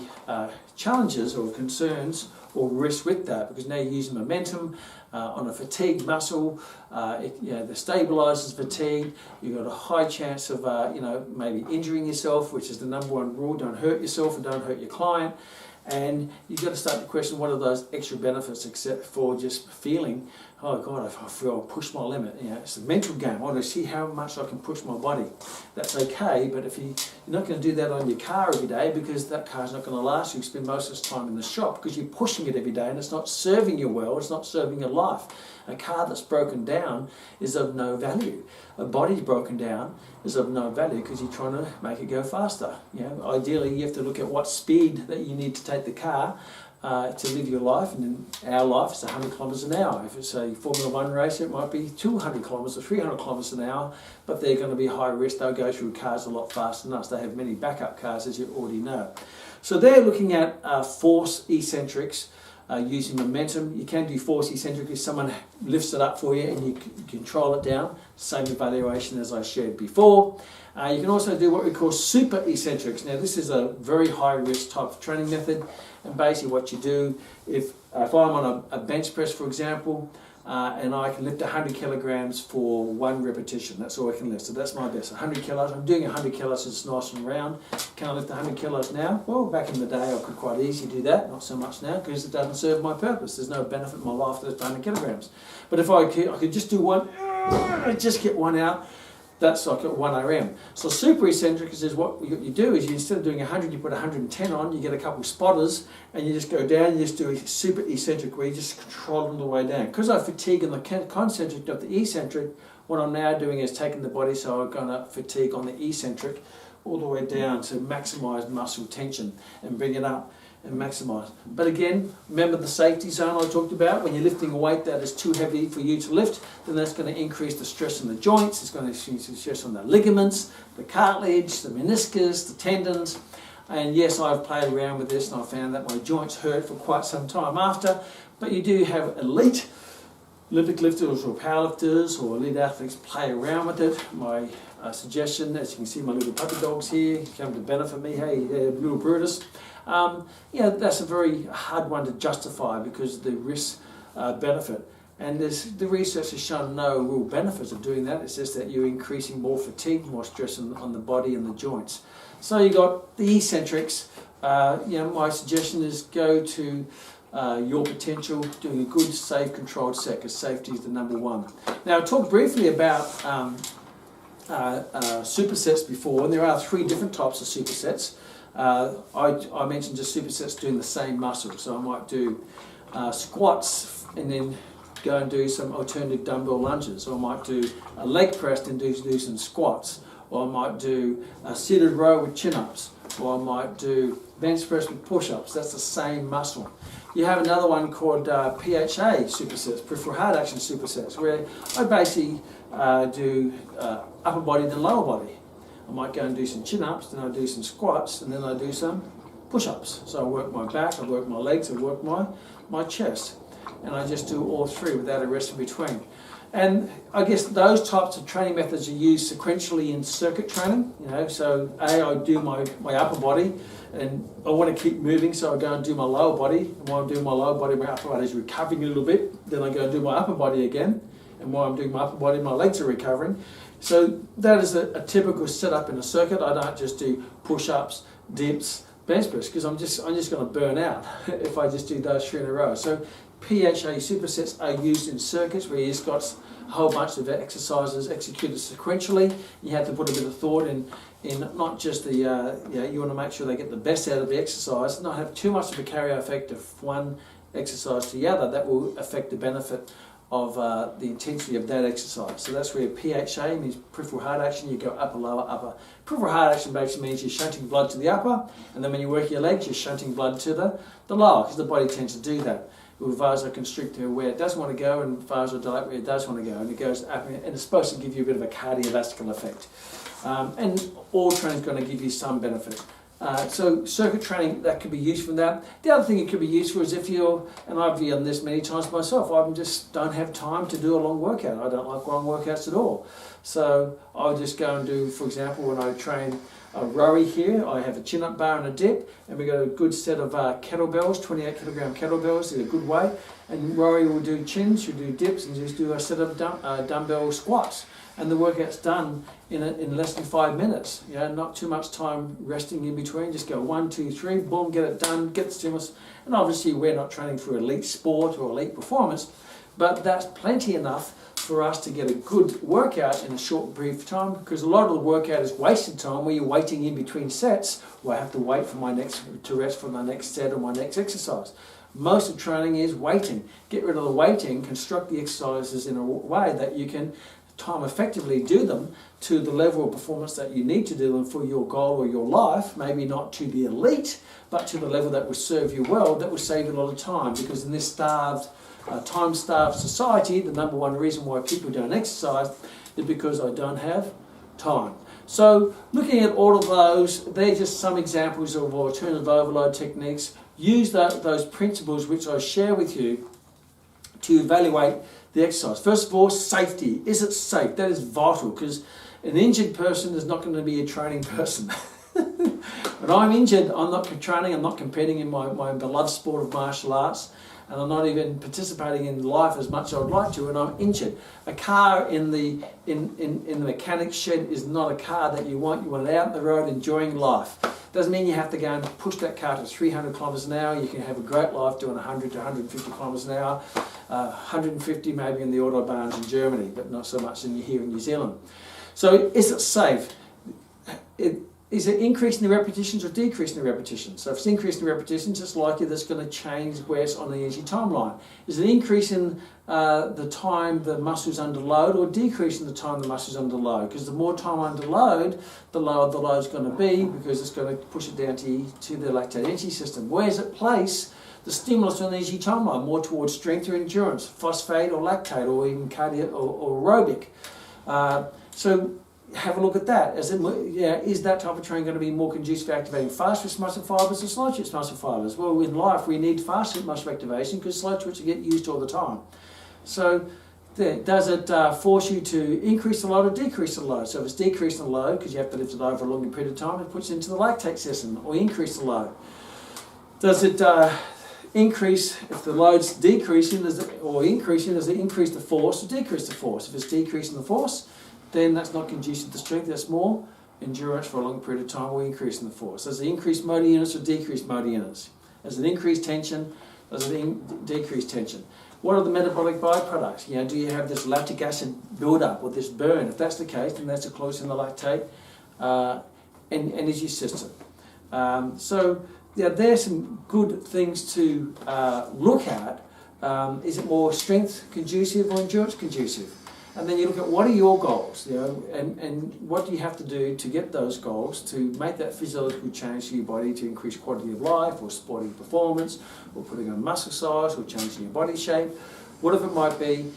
challenges or concerns or risks with that, because now you're using momentum on a fatigued muscle. The stabilizes fatigue. You've got a high chance of maybe injuring yourself, which is the number one rule: don't hurt yourself and don't hurt your client. And you've got to start to question, what are those extra benefits except for just feeling, oh God, I feel I've pushed my limit. It's a mental game. I want to see how much I can push my body. That's okay, but if you're not going to do that on your car every day, because that car's not going to last. You spend most of the time in the shop because you're pushing it every day, and it's not serving you well. It's not serving your life. A car that's broken down is of no value. A body broken down is of no value because you're trying to make it go faster. Ideally, you have to look at what speed that you need to take the car to live your life, and in our life it's 100 kilometres an hour. If it's a Formula 1 race, it might be 200 kilometres or 300 kilometres an hour, but they're going to be high risk. They'll go through cars a lot faster than us. They have many backup cars, as you already know. So they're looking at force eccentrics, using momentum. You can do force eccentric if someone lifts it up for you and you control it down. Same evaluation as I shared before. You can also do what we call super eccentrics. Now this is a very high risk type of training method, and basically what you do, if I'm on a bench press, for example, and I can lift 100 kilograms for one repetition. That's all I can lift. So that's my best. 100 kilos. I'm doing 100 kilos. It's nice and round. Can I lift 100 kilos now? Well, back in the day, I could quite easily do that. Not so much now because it doesn't serve my purpose. There's no benefit in my life to lift 100 kilograms. But if I could just do one, just get one out. That's like at 1 RM. So super eccentric is what you do is, instead of doing 100, you put 110 on, you get a couple of spotters, and you just go down, you just do a super eccentric where you just control them the way down. Because I fatigue in the concentric, not the eccentric, what I'm now doing is taking the body, so I'm going to fatigue on the eccentric all the way down to maximize muscle tension and bring it up and maximize. But again, remember the safety zone I talked about. When you're lifting a weight that is too heavy for you to lift, then that's going to increase the stress in the joints. It's going to increase the stress on the ligaments, the cartilage, the meniscus, the tendons. And yes, I've played around with this and I found that my joints hurt for quite some time after. But you do have elite Olympic lifters or powerlifters or elite athletes play around with it. My suggestion, as you can see my little puppy dogs here, come to benefit me. Hey, little Brutus. That's a very hard one to justify because of the risk benefit. And the research has shown no real benefits of doing that. It's just that you're increasing more fatigue, more stress on the body and the joints. So you got the eccentrics. My suggestion is go to your potential, doing a good, safe, controlled set, because safety is the number one. Now, I talked briefly about supersets before, and there are 3 different types of supersets. I mentioned just supersets doing the same muscle, so I might do squats and then go and do some alternative dumbbell lunges, or I might do a leg press and do some squats, or I might do a seated row with chin-ups, or I might do bench press with push-ups. That's the same muscle. You have another one called PHA supersets, peripheral hard action supersets, where I basically do upper body than lower body. I might go and do some chin-ups, then I do some squats, and then I do some push-ups. So I work my back, I work my legs, I work my chest. And I just do all three without a rest in between. And I guess those types of training methods are used sequentially in circuit training. So I do my upper body, and I want to keep moving, so I go and do my lower body. And while I'm doing my lower body, my upper body is recovering a little bit. Then I go and do my upper body again. And while I'm doing my upper body, my legs are recovering. So that is a typical setup in a circuit. I don't just do push-ups, dips, bench press, because I'm just going to burn out if I just do those three in a row. So PHA supersets are used in circuits where you've got a whole bunch of exercises executed sequentially. You have to put a bit of thought in not just the, you want to make sure they get the best out of the exercise, not have too much of a carry effect of one exercise to the other. That will affect the benefit of the intensity of that exercise. So that's where PHA means peripheral heart action. You go upper, lower, upper. Peripheral heart action basically means you're shunting blood to the upper, and then when you work your legs, you're shunting blood to the lower, because the body tends to do that. With vasoconstrictor where it doesn't want to go, and vasodilate where it does want to go, and it goes up, and it's supposed to give you a bit of a cardiovascular effect. And all training is going to give you some benefit. So circuit training, that could be used for that. The other thing it could be used for is if you're, and I've done this many times myself, I just don't have time to do a long workout. I don't like long workouts at all. So I'll just go and do, for example, when I train a rowie here, I have a chin-up bar and a dip, and we got a good set of kettlebells, 28 kilogram kettlebells, they're a good weight. And rowie will do chins, she'll do dips, and just do a set of dumbbell squats. And the workout's done in less than 5 minutes. Not too much time resting in between. Just go 1, 2, 3, boom, get it done, get the stimulus. And obviously we're not training for elite sport or elite performance, but that's plenty enough for us to get a good workout in a short, brief time, because a lot of the workout is wasted time where you're waiting in between sets, where I have to wait for to rest for my next set or my next exercise. Most of training is waiting. Get rid of the waiting, construct the exercises in a way that you can time effectively do them to the level of performance that you need to do them for your goal or your life, maybe not to the elite, but to the level that will serve you well, that will save you a lot of time, because in this time-starved society, the number one reason why people don't exercise is because I don't have time. So looking at all of those, they're just some examples of alternative overload techniques. Use those principles which I share with you to evaluate the exercise. First of all, safety. Is it safe? That is vital, because an injured person is not going to be a training person. When I'm injured, I'm not training, I'm not competing in my beloved sport of martial arts, and I'm not even participating in life as much as I'd like to, and I'm injured. A car in the mechanic's shed is not a car that you want. You want it out on the road enjoying life. Doesn't mean you have to go and push that car to 300 kilometres an hour. You can have a great life doing 100 to 150 kilometres an hour, 150 maybe in the autobahns in Germany, but not so much here in New Zealand. So is it safe? Is it increasing the repetitions or decreasing the repetitions? So if it's increasing the repetitions, it's likely that's going to change where it's on the energy timeline. Is it increasing the time the muscle's under load, or decreasing the time the muscle's under load? Because the more time under load, the lower the load's going to be, because it's going to push it down to the lactate energy system. Where does it place the stimulus on the energy timeline? More towards strength or endurance, phosphate or lactate, or even cardio or aerobic. So have a look at that. Is that type of training going to be more conducive to activating fast-twitch muscle fibers or slow-twitch muscle fibers? Well, in life we need fast-twitch muscle activation, because slow-twitch get used all the time. So does it force you to increase the load or decrease the load? So if it's decreasing the load, because you have to lift it over a longer period of time, it puts it into the lactate system, or increase the load. Does it increase, if the load's decreasing or increasing, does it increase the force or decrease the force? If it's decreasing the force, then that's not conducive to strength, that's more endurance for a long period of time, or increasing the force. Does it increase motor units or decrease motor units? Does it increase tension? Does it decrease tension? What are the metabolic byproducts? Do you have this lactic acid build-up or this burn? If that's the case, then that's a close in the lactate energy system. There's some good things to look at. Is it more strength conducive or endurance conducive? And then you look at what are your goals, and what do you have to do to get those goals, to make that physiological change to your body, to increase quality of life, or sporting performance, or putting on muscle size, or changing your body shape, whatever it might be.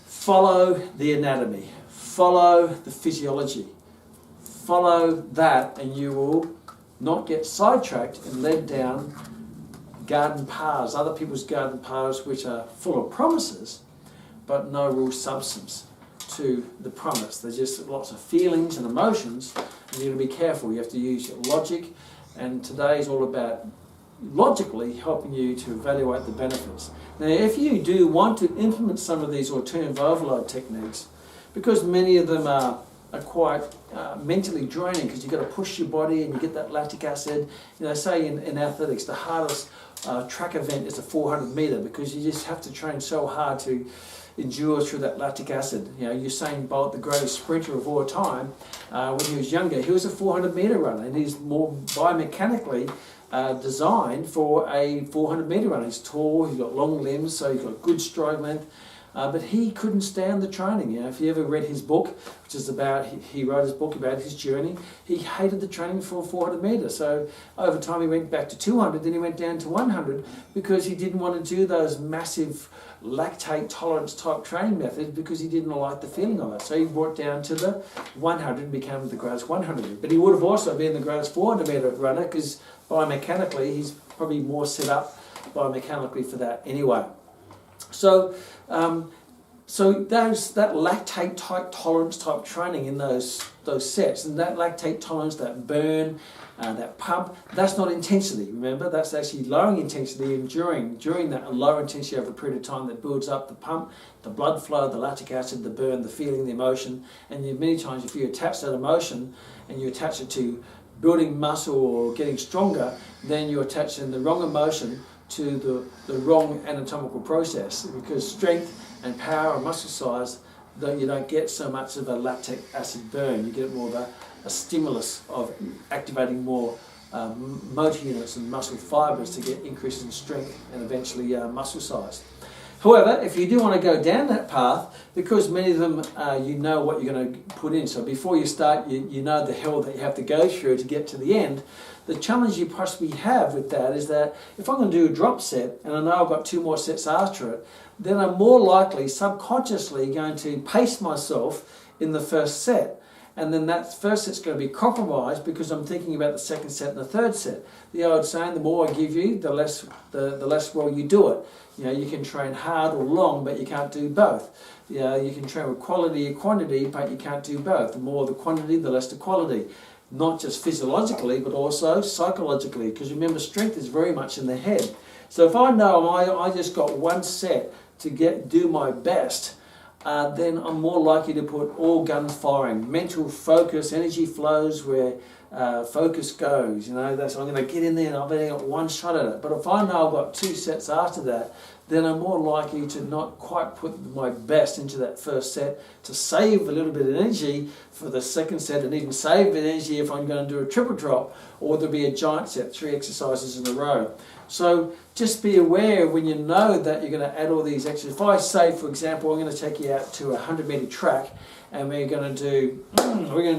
Follow the anatomy. follow the physiology. Follow that and you will not get sidetracked and led down garden paths, other people's garden paths which are full of promises but no real substance to the promise. There's just lots of feelings and emotions, and you've got to be careful. You have to use your logic, and today is all about logically helping you to evaluate the benefits. Now, if you do want to implement some of these alternative overload techniques, because many of them are quite mentally draining, because you've got to push your body and you get that lactic acid. You know, say in athletics, the hardest track event is a 400 metre, because you just have to train so hard to endure through that lactic acid. You know, Usain Bolt, the greatest sprinter of all time, when he was younger, he was a 400 metre runner, and he's more biomechanically designed for a 400 metre runner. He's tall, he's got long limbs, so he's got good stride length. But he couldn't stand the training. You know, if you ever read his book, which is about, he wrote his book about his journey, he hated the training for 400 metres. So over time he went back to 200, then he went down to 100 because he didn't want to do those massive lactate tolerance type training methods because he didn't like the feeling of it. So he brought down to the 100 and became the greatest 100. But he would have also been the greatest 400 metre runner because biomechanically he's probably more set up biomechanically for that anyway. So there's that lactate type tolerance type training in those sets, and that lactate tolerance, that burn, that pump, that's not intensity. Remember, that's actually lowering intensity and during that low intensity over a period of time that builds up the pump, the blood flow, the lactic acid, the burn, the feeling, the emotion. And many times if you attach that emotion and you attach it to building muscle or getting stronger, then you're attaching the wrong emotion to the wrong anatomical process, because strength and power and muscle size, you don't get so much of a lactic acid burn. You get more of a stimulus of activating more motor units and muscle fibers to get increases in strength and eventually muscle size. However, if you do want to go down that path, because many of them you know what you're going to put in, so before you start you know the hell that you have to go through to get to the end. The challenge you possibly have with that is that if I'm going to do a drop set and I know I've got 2 more sets after it, then I'm more likely subconsciously going to pace myself in the first set. And then that first set's going to be compromised because I'm thinking about the second set and the third set. The old saying, the more I give you, the less well you do it. You know, you can train hard or long, but you can't do both. You know, you can train with quality or quantity, but you can't do both. The more the quantity, the less the quality. Not just physiologically, but also psychologically. Because remember, strength is very much in the head. So if I know I just got 1 set to do my best, then I'm more likely to put all guns firing. Mental focus, energy flows where focus goes. You know, I'm going to get in there and I've only got 1 shot at it. But if I know I've got 2 sets after that, then I'm more likely to not quite put my best into that first set, to save a little bit of energy for the second set, and even save energy if I'm going to do a triple drop, or there'll be a giant set, 3 exercises in a row. So just be aware when you know that you're going to add all these extras. If I say, for example, I'm going to take you out to a 100 metre track, and we're going to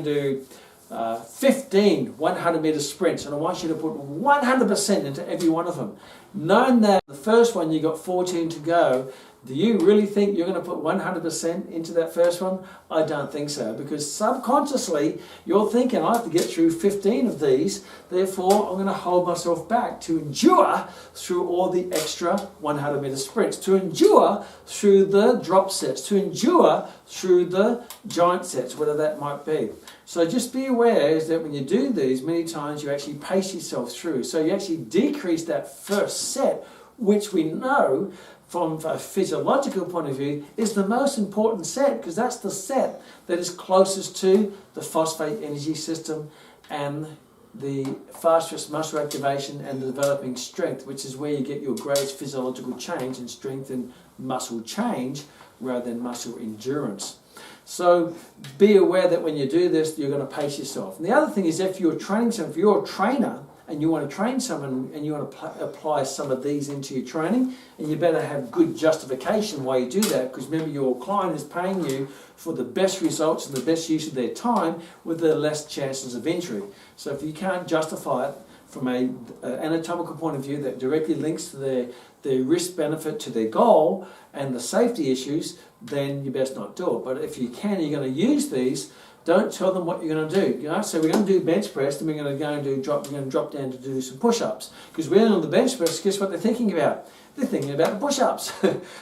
do 15 100 metre sprints, and I want you to put 100% into every one of them. Knowing that the first one you got 14 to go, do you really think you're going to put 100% into that first one? I don't think so, because subconsciously you're thinking, I have to get through 15 of these, therefore I'm going to hold myself back to endure through all the extra 100 metre sprints, to endure through the drop sets, to endure through the giant sets, whatever that might be. So just be aware is that when you do these, many times you actually pace yourself through. So you actually decrease that first set, which we know from a physiological point of view is the most important set, because that's the set that is closest to the phosphate energy system and the fastest muscle activation and the developing strength, which is where you get your greatest physiological change and strength and muscle change rather than muscle endurance. So be aware that when you do this, you're going to pace yourself. And the other thing is, if you're training someone, if you're a trainer and you want to train someone and you want to apply some of these into your training, and you better have good justification why you do that, because remember, your client is paying you for the best results and the best use of their time with the less chances of injury. So if you can't justify it, from a anatomical point of view that directly links to their risk benefit to their goal and the safety issues, then you best not do it. But if you can, you're going to use these. Don't tell them what you're going to do. You know, so we're going to do bench press, then we're going to go and we're going to drop down to do some push-ups. Because when on the bench press, guess what they're thinking about? They're thinking about the push-ups.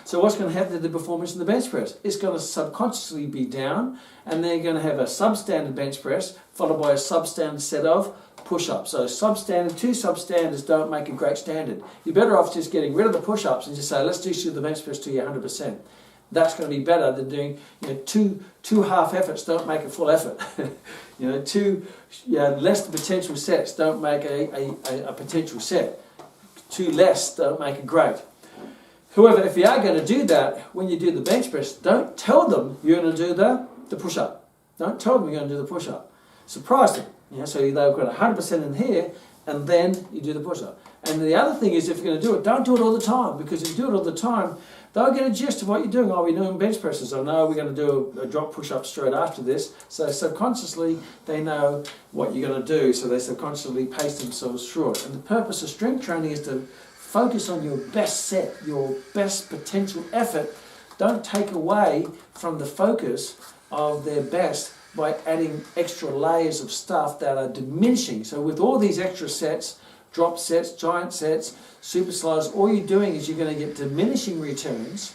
So what's going to happen to the performance in the bench press? It's going to subconsciously be down, and they're going to have a substandard bench press followed by a substandard set of push-ups. So substandard, two substandards don't make a great standard. You're better off just getting rid of the push-ups and just say, let's do the bench press to you 100%. That's going to be better than doing, two half efforts don't make a full effort. Two less than potential sets don't make a potential set. Two less don't make a great. However, if you are going to do that, when you do the bench press, don't tell them you're going to do the push-up. Don't tell them you're going to do the push-up. Surprise them. So they've got 100% in here, and then you do the push-up. And the other thing is, if you're going to do it, don't do it all the time, because if you do it all the time, they'll get a gist of what you're doing. Oh, we're doing bench presses. I know we're going to do a drop push-up straight after this. So subconsciously, they know what you're going to do. So they subconsciously pace themselves through it. And the purpose of strength training is to focus on your best set, your best potential effort. Don't take away from the focus of their best by adding extra layers of stuff that are diminishing. So with all these extra sets, drop sets, giant sets, super slides, all you're doing is you're going to get diminishing returns.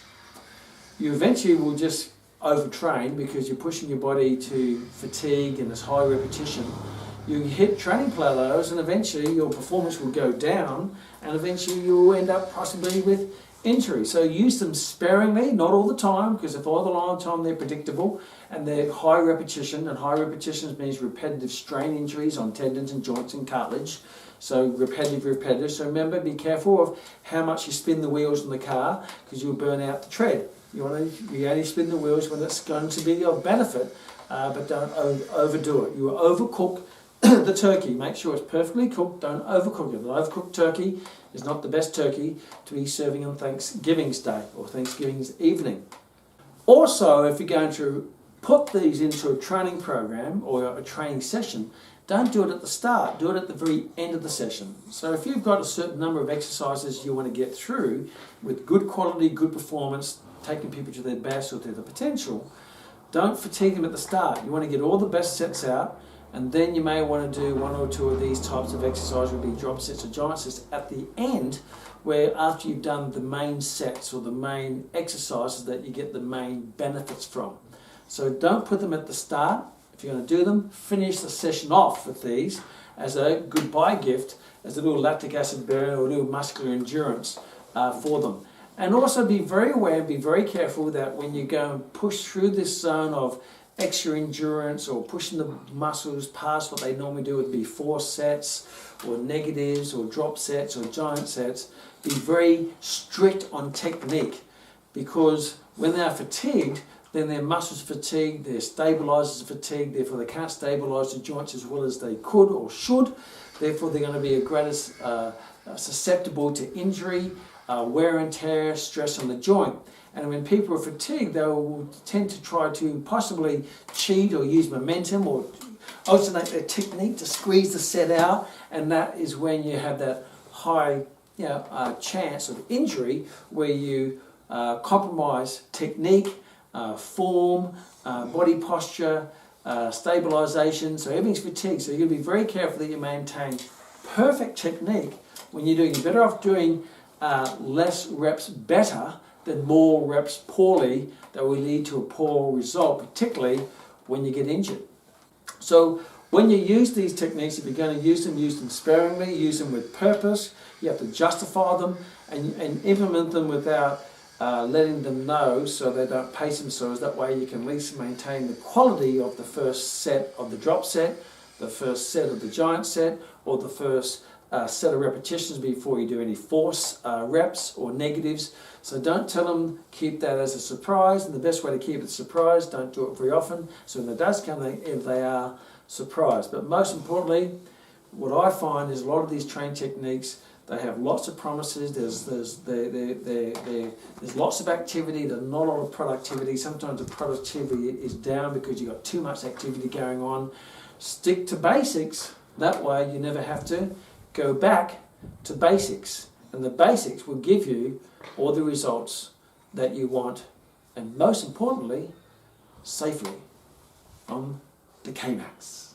You eventually will just overtrain because you're pushing your body to fatigue and this high repetition. You hit training plateaus, and eventually your performance will go down, and eventually you'll end up possibly with injury. So use them sparingly, not all the time, because if all the time they're predictable and they're high repetition, and high repetitions means repetitive strain injuries on tendons and joints and cartilage. So repetitive. So remember, be careful of how much you spin the wheels in the car, because you'll burn out the tread. You only spin the wheels when it's going to be of benefit, but don't overdo it. You will overcook the turkey. Make sure it's perfectly cooked. Don't overcook it. An overcooked turkey is not the best turkey to be serving on Thanksgiving's Day or Thanksgiving's evening. Also, if you're going to put these into a training program or a training session, don't do it at the start. Do it at the very end of the session. So if you've got a certain number of exercises you want to get through with good quality, good performance, taking people to their best or to their potential, don't fatigue them at the start. You want to get all the best sets out, and then you may want to do one or two of these types of exercises, would be drop sets or giant sets at the end, where after you've done the main sets or the main exercises that you get the main benefits from. So don't put them at the start. If you're going to do them, finish the session off with these as a goodbye gift, as a little lactic acid burn or a little muscular endurance for them. And also be very aware, be very careful that when you go and push through this zone of extra endurance or pushing the muscles past what they normally do, would be 4 sets or negatives or drop sets or giant sets, be very strict on technique, because when they're fatigued, then their muscles fatigue, their stabilizers are fatigued, therefore they can't stabilize the joints as well as they could or should. Therefore they're going to be a greater susceptible to injury, wear and tear, stress on the joint. And when people are fatigued, they will tend to try to possibly cheat or use momentum or alternate their technique to squeeze the set out, and that is when you have that high chance of injury, where you compromise technique, form, body posture, stabilization. So everything's fatigued. So you're going to be very careful that you maintain perfect technique. When you're doing, you're better off doing less reps better than more reps poorly, that will lead to a poor result, particularly when you get injured. So when you use these techniques, if you're going to use them sparingly, use them with purpose. You have to justify them and implement them without letting them know, so they don't pace themselves. That way you can at least maintain the quality of the first set of the drop set, the first set of the giant set, or the first set of repetitions before you do any force reps or negatives. So don't tell them, keep that as a surprise, and the best way to keep it a surprise, don't do it very often, so when it does come, they are surprised. But most importantly, what I find is a lot of these training techniques, they have lots of promises, there's lots of activity, there's not a lot of productivity. Sometimes the productivity is down because you've got too much activity going on. Stick to basics, that way you never have to go back to basics, and the basics will give you all the results that you want, and most importantly, safely on the Kmax.